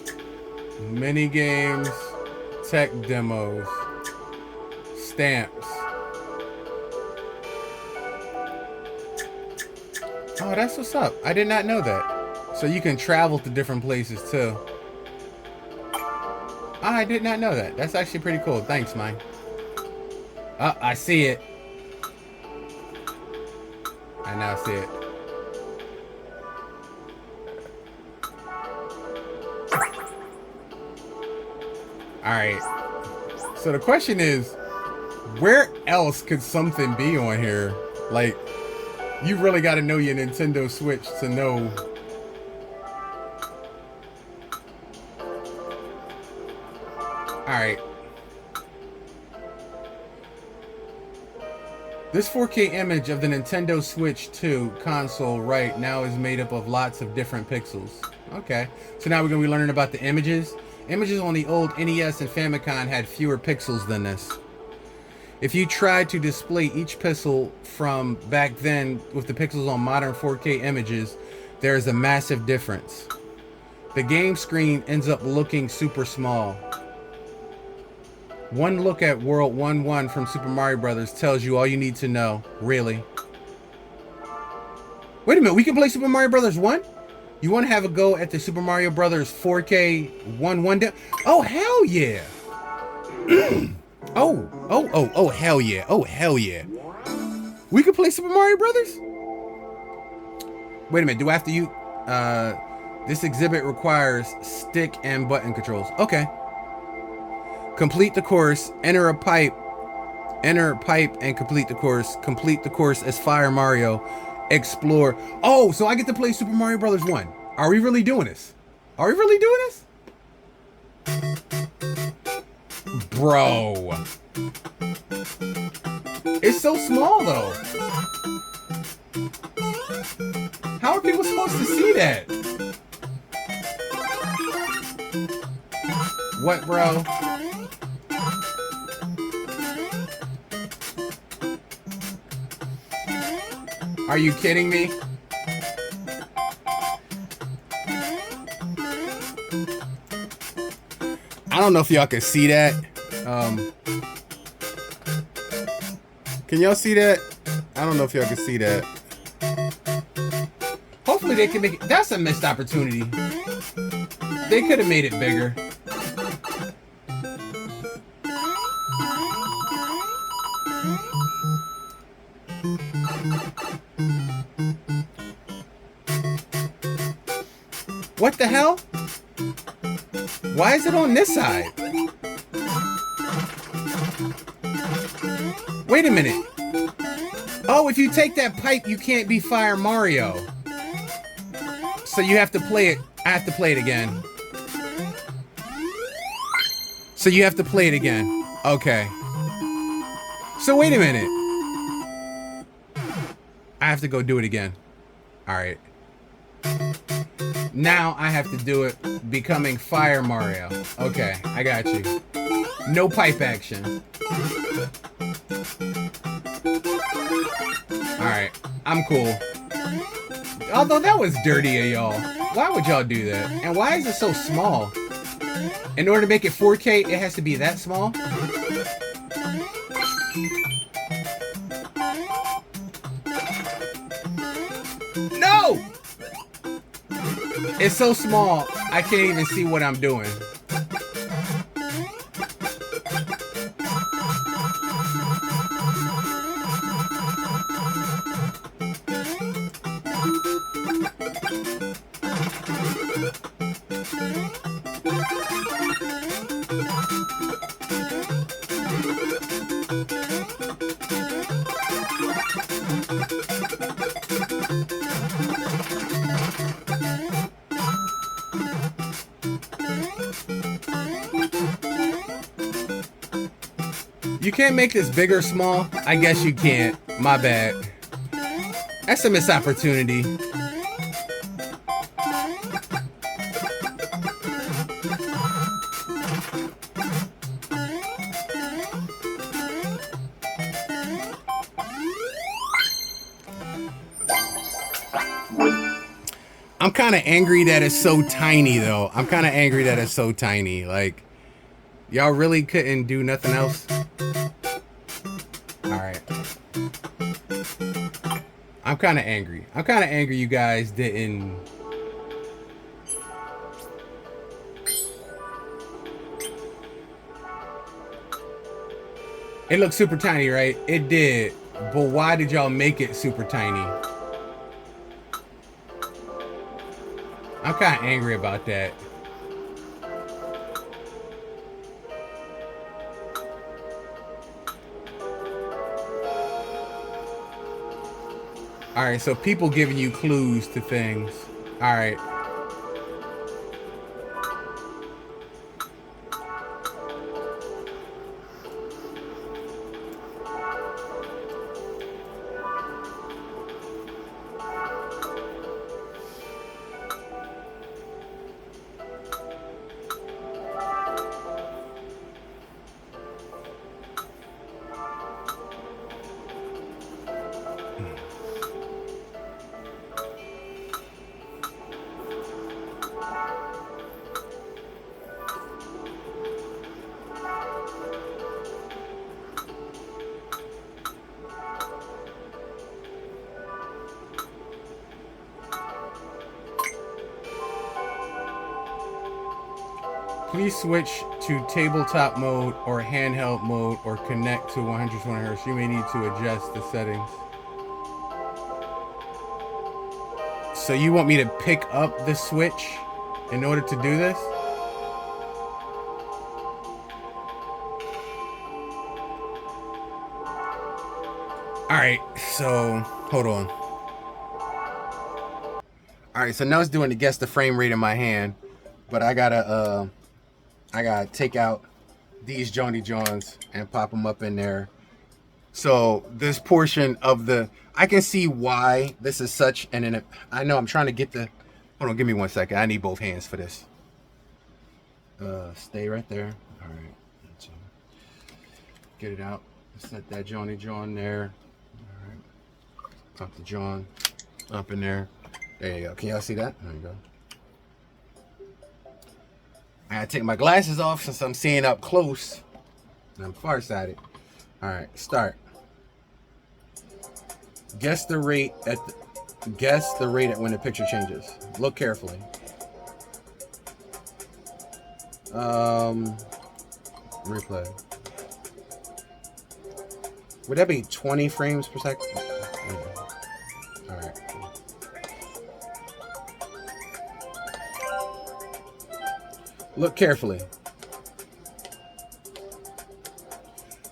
mini games, tech demos, stamps. Oh, that's what's up. I did not know that. So you can travel to different places too. I did not know that. That's actually pretty cool. Thanks, Mike. I see it. I now see it. Alright. So the question is, where else could something be on here? Like, you really got to know your Nintendo Switch to know. Alright. This 4K image of the Nintendo Switch 2 console right now is made up of lots of different pixels. Okay. So now we're going to be learning about the images. Images on the old NES and Famicom had fewer pixels than this. If you tried to display each pixel from back then with the pixels on modern 4K images, there is a massive difference. The game screen ends up looking super small. One look at World 1-1 from Super Mario Bros. Tells you all you need to know. Really? Wait a minute, we can play Super Mario Bros. 1? You want to have a go at the Super Mario Bros. 4K 1-1? Oh, hell yeah! Oh, hell yeah. Oh, hell yeah. We can play Super Mario Brothers? Wait a minute, do I have to use... this exhibit requires stick and button controls. Okay. Complete the course, enter a pipe and complete the course. Complete the course as Fire Mario. Explore. Oh, so I get to play Super Mario Brothers 1. Are we really doing this? Are we really doing this? Bro. It's so small though. How are people supposed to see that? What, bro? Are you kidding me? I don't know if y'all can see that. Can y'all see that? I don't know if y'all can see that. Hopefully they can make it. That's a missed opportunity. They could have made it bigger. What the hell? Why is it on this side? Wait a minute. Oh, if you take that pipe, you can't be Fire Mario. So you have to play it. I have to play it again. So you have to play it again. Okay. So wait a minute. I have to go do it again. All right. Now I have to do it becoming Fire Mario. Okay, I got you. No pipe action. Alright, I'm cool. Although that was dirty of y'all. Why would y'all do that? And why is it so small? In order to make it 4K, it has to be that small? No! It's so small, I can't even see what I'm doing. You can't make this big or small? I guess you can't. My bad. That's a missed opportunity. I'm kind of angry that it's so tiny, though. I'm kind of angry that it's so tiny. Like, y'all really couldn't do nothing else? Alright. I'm kind of angry. I'm kind of angry you guys didn't... It looked super tiny, right? It did. But why did y'all make it super tiny? I'm kind of angry about that. Alright, so people giving you clues to things. Alright. Please switch to tabletop mode or handheld mode or connect to 120 Hz. You may need to adjust the settings. So you want me to pick up the Switch in order to do this? Alright, so hold on. Alright, so now it's doing to guess the frame rate in my hand. But I gotta take out these Johnny Johns and pop them up in there. So this portion of the, I can see why this is such an, I know I'm trying to get the, hold on, give me 1 second. I need both hands for this. Stay right there. All right. So get it out. Set that Johnny John there. All right. Pop the John up in there. There you go. Can y'all see that? There you go. I gotta take my glasses off since I'm seeing up close. And I'm farsighted. All right, start. Guess the rate at when the picture changes. Look carefully. Replay. Would that be 20 frames per second? Yeah. All right. Look carefully.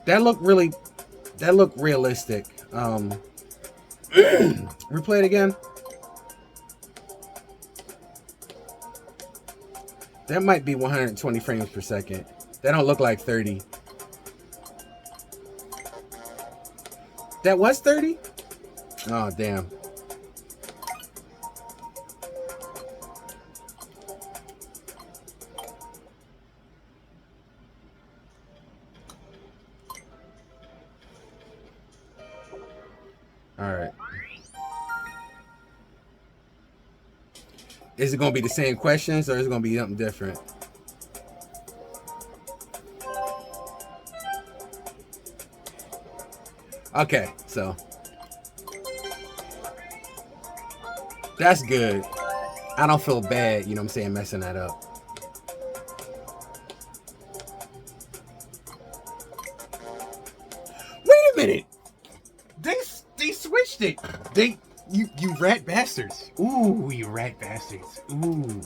That looked realistic. Replay it again. That might be 120 frames per second. That don't look like 30. That was 30? Oh, damn. All right. Is it going to be the same questions or is it going to be something different? Okay, so that's good. I don't feel bad, you know what I'm saying, messing that up. Wait a minute. They switched it. You rat bastards. Ooh, you rat bastards. Ooh.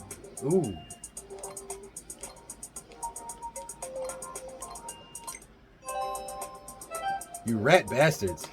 You rat bastards.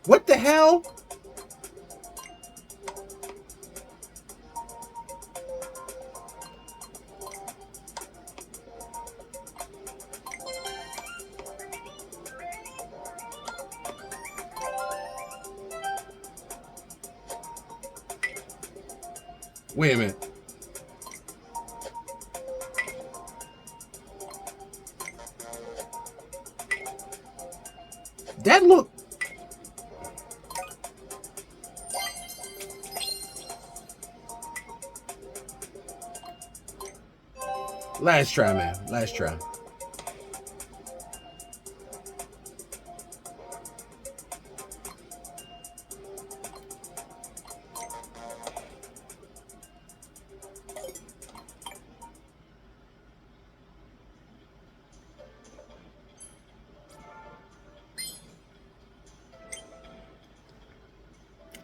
What the hell? Wait a minute. That look. Last try, man. Last try.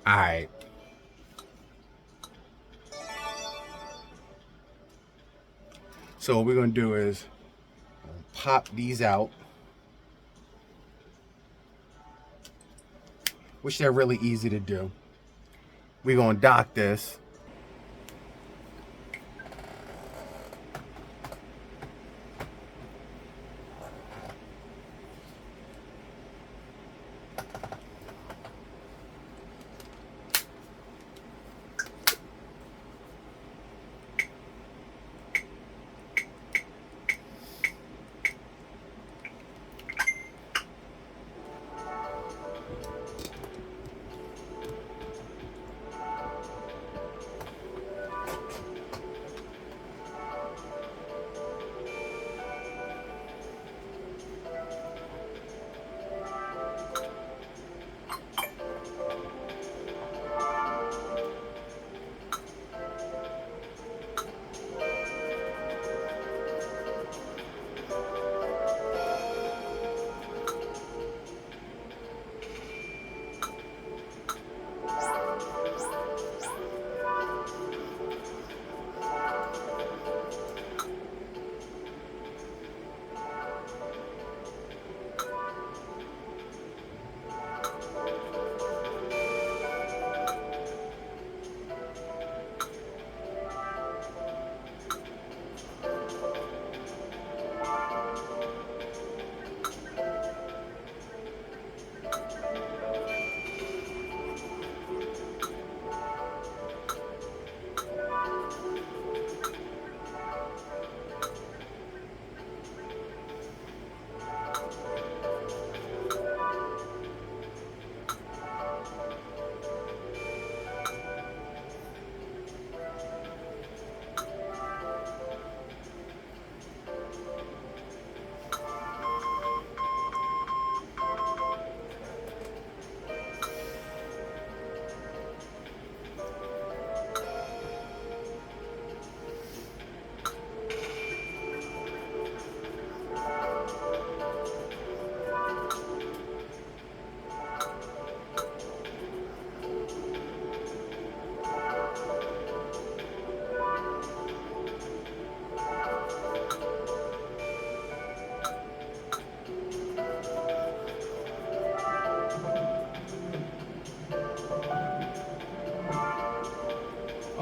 All right. So what we're gonna do is pop these out, which they're really easy to do. We're gonna dock this.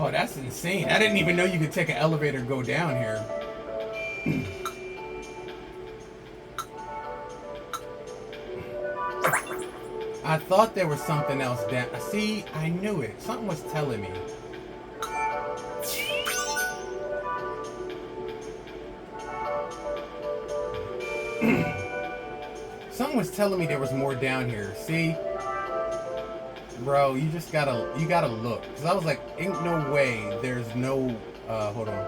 Oh, that's insane. I didn't even know you could take an elevator and go down here. I thought there was something else down. See, I knew it. Something was telling me. Something was telling me there was more down here. See? Bro, you gotta look. Cause I was like, ain't no way there's no, hold on.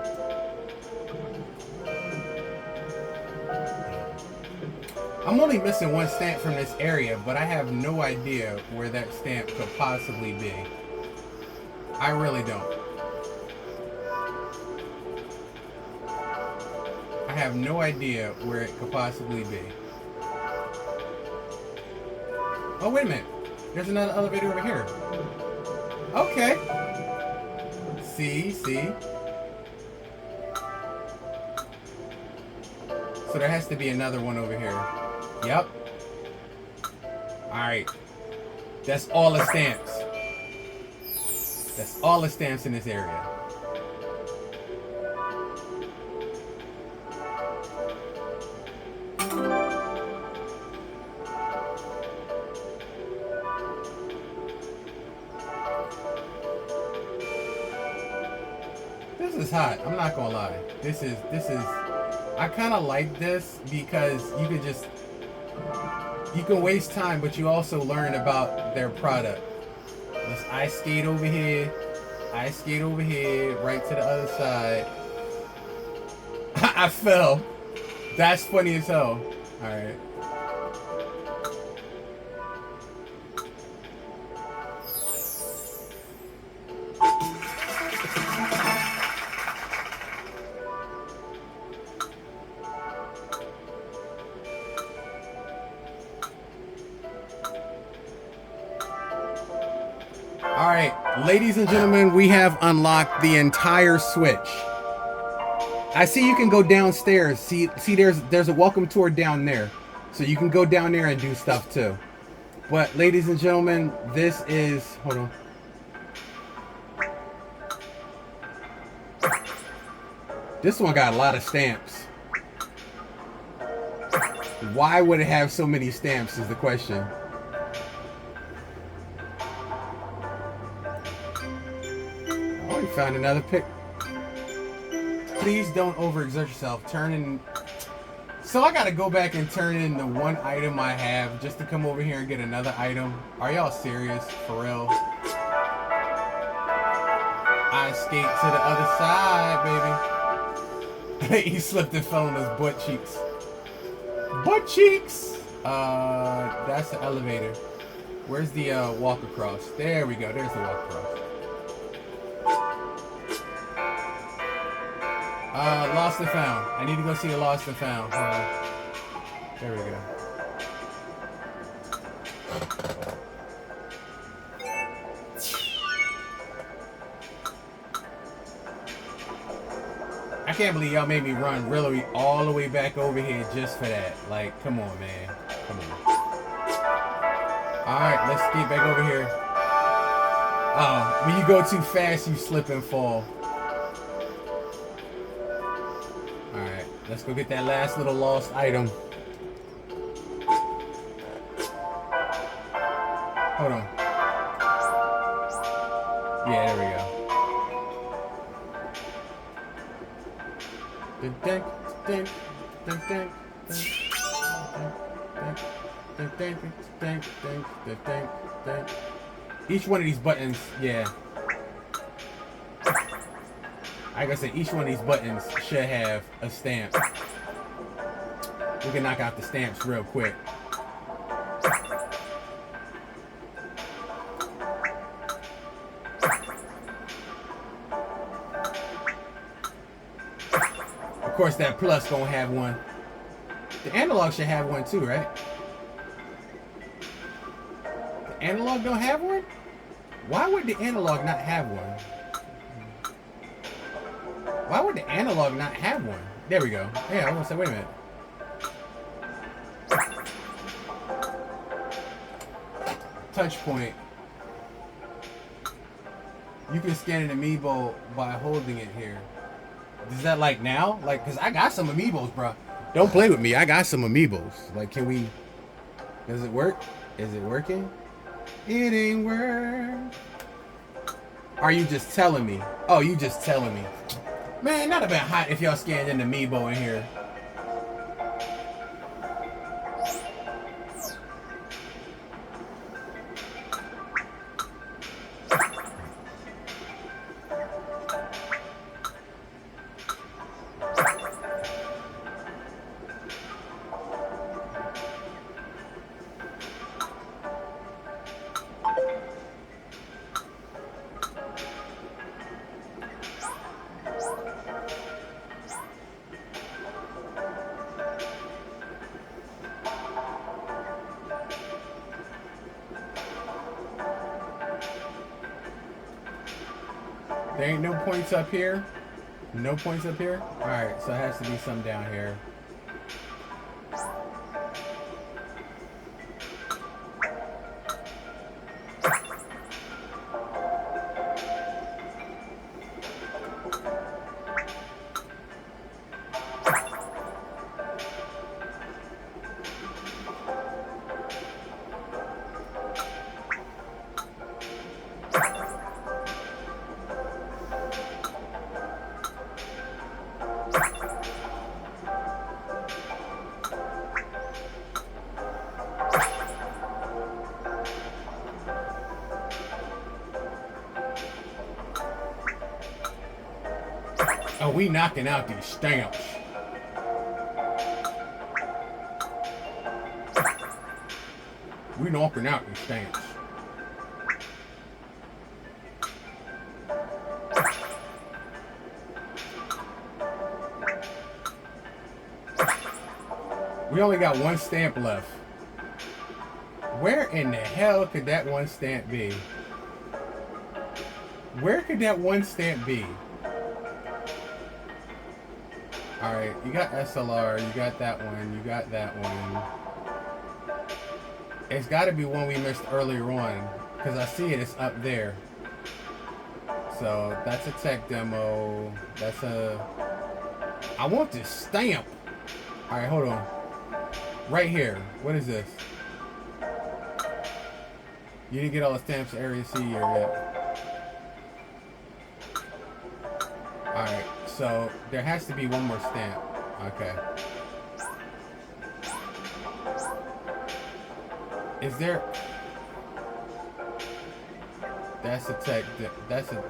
I'm only missing one stamp from this area, but I have no idea where that stamp could possibly be. I really don't. I have no idea where it could possibly be. Oh, wait a minute. There's another elevator over here. Okay. See. So there has to be another one over here. Yep. Alright. That's all the stamps. That's all the stamps in this area. This is hot. I'm not gonna lie. This is. I kind of like this because you can waste time, but you also learn about their product. Let's ice skate over here. Ice skate over here. Right to the other side. I fell. That's funny as hell. All right. Alright, ladies and gentlemen, we have unlocked the entire Switch. I see you can go downstairs. See there's a welcome tour down there. So you can go down there and do stuff too. But ladies and gentlemen, this is... Hold on. This one got a lot of stamps. Why would it have so many stamps is the question. Oh, you found another pick. Please don't overexert yourself. Turn in. So I gotta go back and turn in the one item I have just to come over here and get another item. Are y'all serious? For real? I skate to the other side, baby. He slipped and fell on his butt cheeks. Butt cheeks! That's the elevator. Where's the walk across? There we go. There's the walk across. Lost and found. I need to go see the lost and found. There we go. I can't believe y'all made me run really all the way back over here just for that. Like, come on, man. Come on. Alright, let's get back over here. When you go too fast, you slip and fall. Alright, let's go get that last little lost item. Hold on. Yeah, there we go. Each one of these buttons, yeah. Like I said, each one of these buttons should have a stamp. We can knock out the stamps real quick. Of course, that plus gonna have one. The analog should have one too, right? The analog don't have one? Why would the analog not have one? Why would the analog not have one? There we go. Yeah, I was gonna say, wait a minute. Touch point. You can scan an amiibo by holding it here. Is that like now? Like, cause I got some amiibos, bro. Don't play with me. I got some amiibos. Like, can we? Does it work? Is it working? It ain't work. Are you just telling me? Oh, you just telling me. Man, that'd have been hot if y'all scanned an amiibo in here. There ain't no points up here. No points up here? Alright, so it has to be some down here. Oh, we knocking out these stamps. We knocking out these stamps. We only got one stamp left. Where in the hell could that one stamp be? Where could that one stamp be? Alright, you got SLR, you got that one, you got that one. It's got to be one we missed earlier on, because I see it, it's up there. So, that's a tech demo. That's a... I want this stamp! Alright, hold on. Right here. What is this? You didn't get all the stamps Area C here yet. Alright, so there has to be one more stamp. Okay. Is there... That's a tech... That's a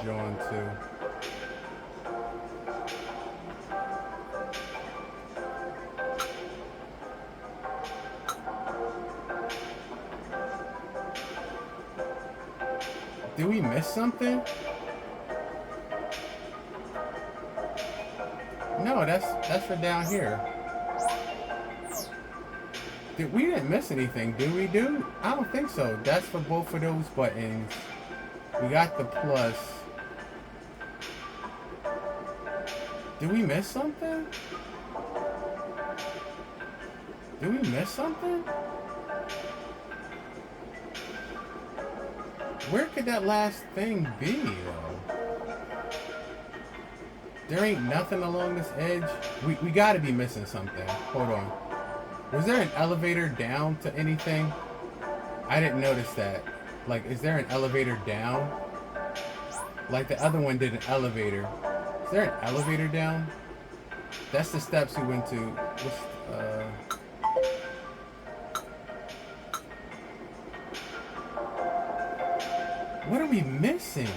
John too. Did we miss something? No, that's for down here. We didn't miss anything, did we, dude? I don't think so. That's for both of those buttons. We got the plus. Did we miss something? Did we miss something? Where could that last thing be, though? There ain't nothing along this edge. We gotta be missing something. Hold on. Was there an elevator down to anything? I didn't notice that. Like, is there an elevator down? Like the other one did an elevator. Is there an elevator down? That's the steps we went to. What are we missing?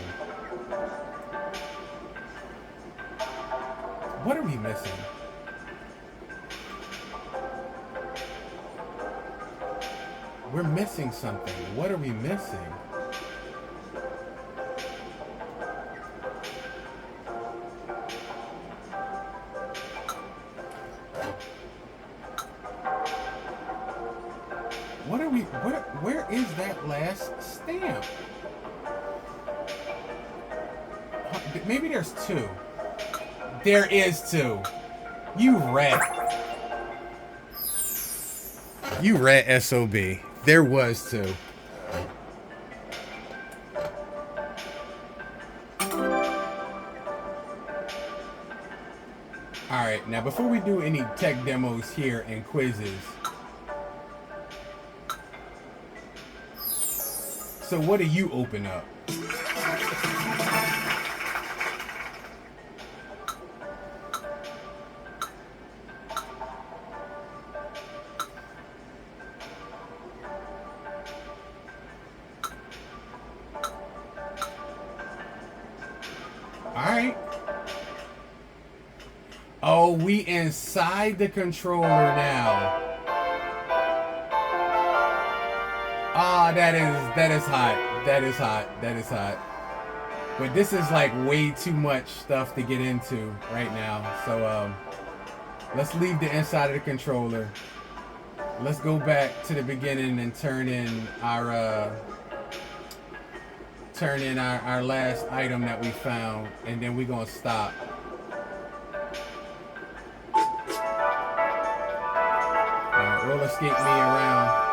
What are we missing? We're missing something. What are we missing? What are we... Where is that last stamp? Maybe there's two. There is two. You rat. You rat SOB. There was two. Alright, now before we do any tech demos here and quizzes. So what do you open up? Alright. Oh, we inside the controller now. Ah, that is hot. That is hot. That is hot. But this is like way too much stuff to get into right now. So let's leave the inside of the controller. Let's go back to the beginning and turn in our last item that we found, and then we're gonna stop. Alright, roller skate me around.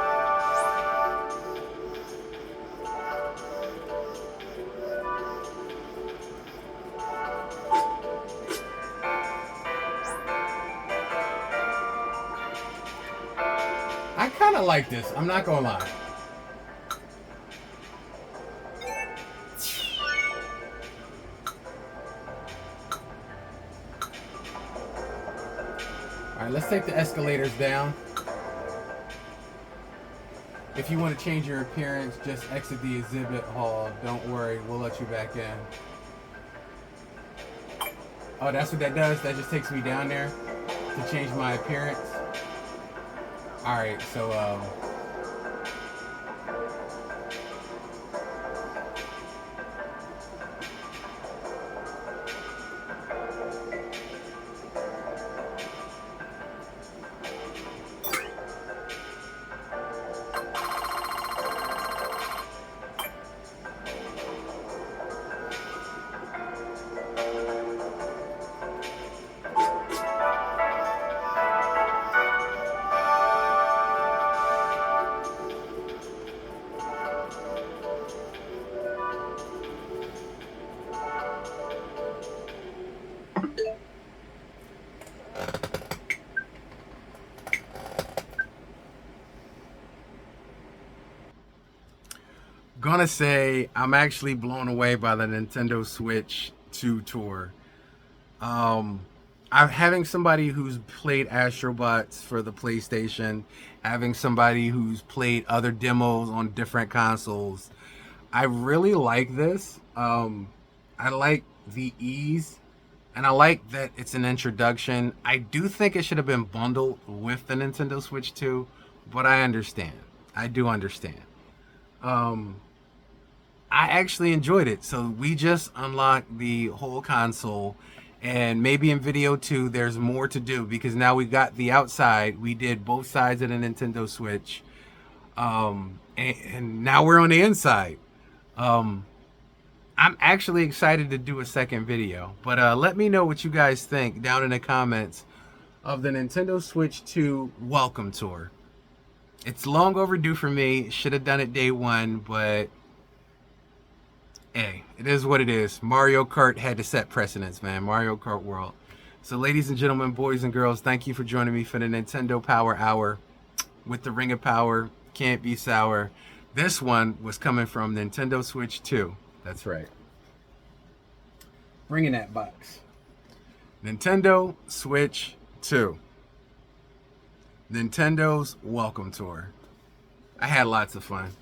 I kinda like this, I'm not gonna lie. Alright, let's take the escalators down. If you want to change your appearance, just exit the exhibit hall. Don't worry, we'll let you back in. Oh, that's what that does? That just takes me down there to change my appearance? Alright, so, gonna say I'm actually blown away by the Nintendo Switch 2 tour. Um, I'm having somebody who's played Astrobots for the PlayStation, having somebody who's played other demos on different consoles. I really like this. I like the ease, and I like that it's an introduction. I do think it should have been bundled with the Nintendo Switch 2, but I understand. I do understand. Um, I actually enjoyed it. So we just unlocked the whole console, and maybe in video 2 there's more to do because now we got the outside. We did both sides of the Nintendo Switch, and now we're on the inside. Um, I'm actually excited to do a second video, but let me know what you guys think down in the comments of the Nintendo Switch 2 Welcome Tour. It's long overdue for me. Should have done it day one, but hey, it is what it is. Mario Kart had to set precedents, man. Mario Kart World. So ladies and gentlemen, boys and girls, thank you for joining me for the Nintendo Power Hour with the Ring of Power. Can't be sour. This one was coming from Nintendo Switch 2. That's right. Bringing that box. Nintendo Switch 2. Nintendo's Welcome Tour. I had lots of fun.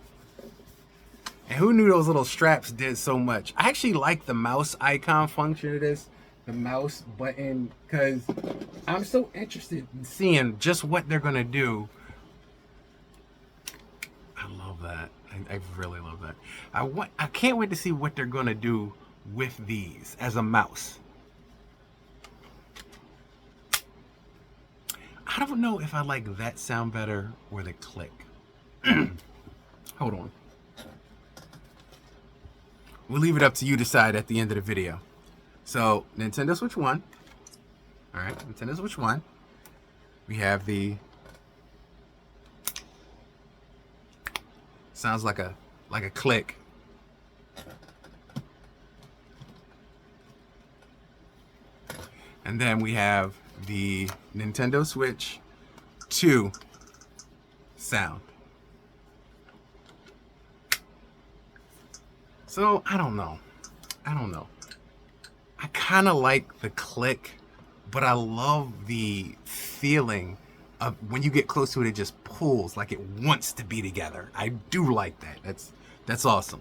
And who knew those little straps did so much? I actually like the mouse icon function of this, the mouse button, because I'm so interested in seeing just what they're going to do. I love that. I really love that. I can't wait to see what they're going to do with these as a mouse. I don't know if I like that sound better or the click. Hold on. We'll leave it up to you to decide at the end of the video. So, Nintendo Switch 1. Alright, Nintendo Switch 1. We have the... Sounds like a click. And then we have the Nintendo Switch 2 sound. So, I don't know. I kind of like the click, but I love the feeling of when you get close to it, it just pulls like it wants to be together. I do like that. That's awesome.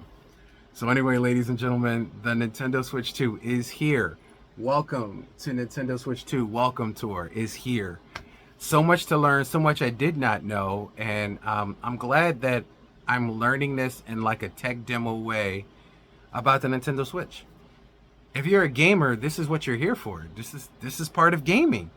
So anyway, ladies and gentlemen, the Nintendo Switch 2 is here. Welcome to Nintendo Switch 2 Welcome Tour is here. So much to learn, so much I did not know, and I'm glad that I'm learning this in like a tech demo way about the Nintendo Switch. If you're a gamer, this is what you're here for. This is part of gaming.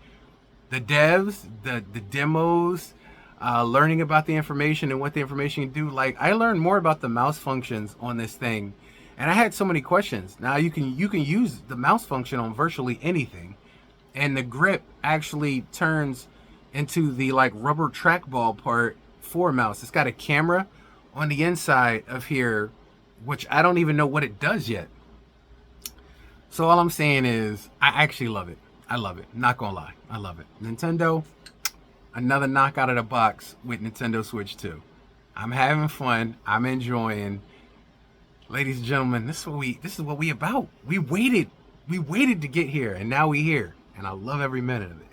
The devs, the demos, learning about the information and what the information can do. Like, I learned more about the mouse functions on this thing, and I had so many questions. Now you can use the mouse function on virtually anything, and the grip actually turns into the like rubber trackball part for a mouse. It's got a camera on the inside of here, which I don't even know what it does yet. So all I'm saying is I actually love it. I love it. Not gonna lie. I love it. Nintendo, another knock out of the box with Nintendo Switch 2. I'm having fun. I'm enjoying. Ladies and gentlemen, this is what we about. We waited to get here, and now we here. And I love every minute of it.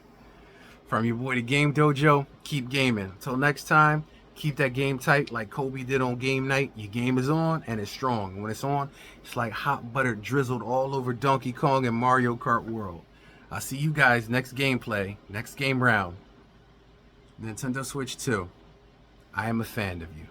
From your boy, the Game Dojo, keep gaming. Until next time, keep that game tight like Kobe did on game night. Your game is on, and it's strong. When it's on, it's like hot butter drizzled all over Donkey Kong and Mario Kart World. I'll see you guys next gameplay, next game round. Nintendo Switch 2. I am a fan of you.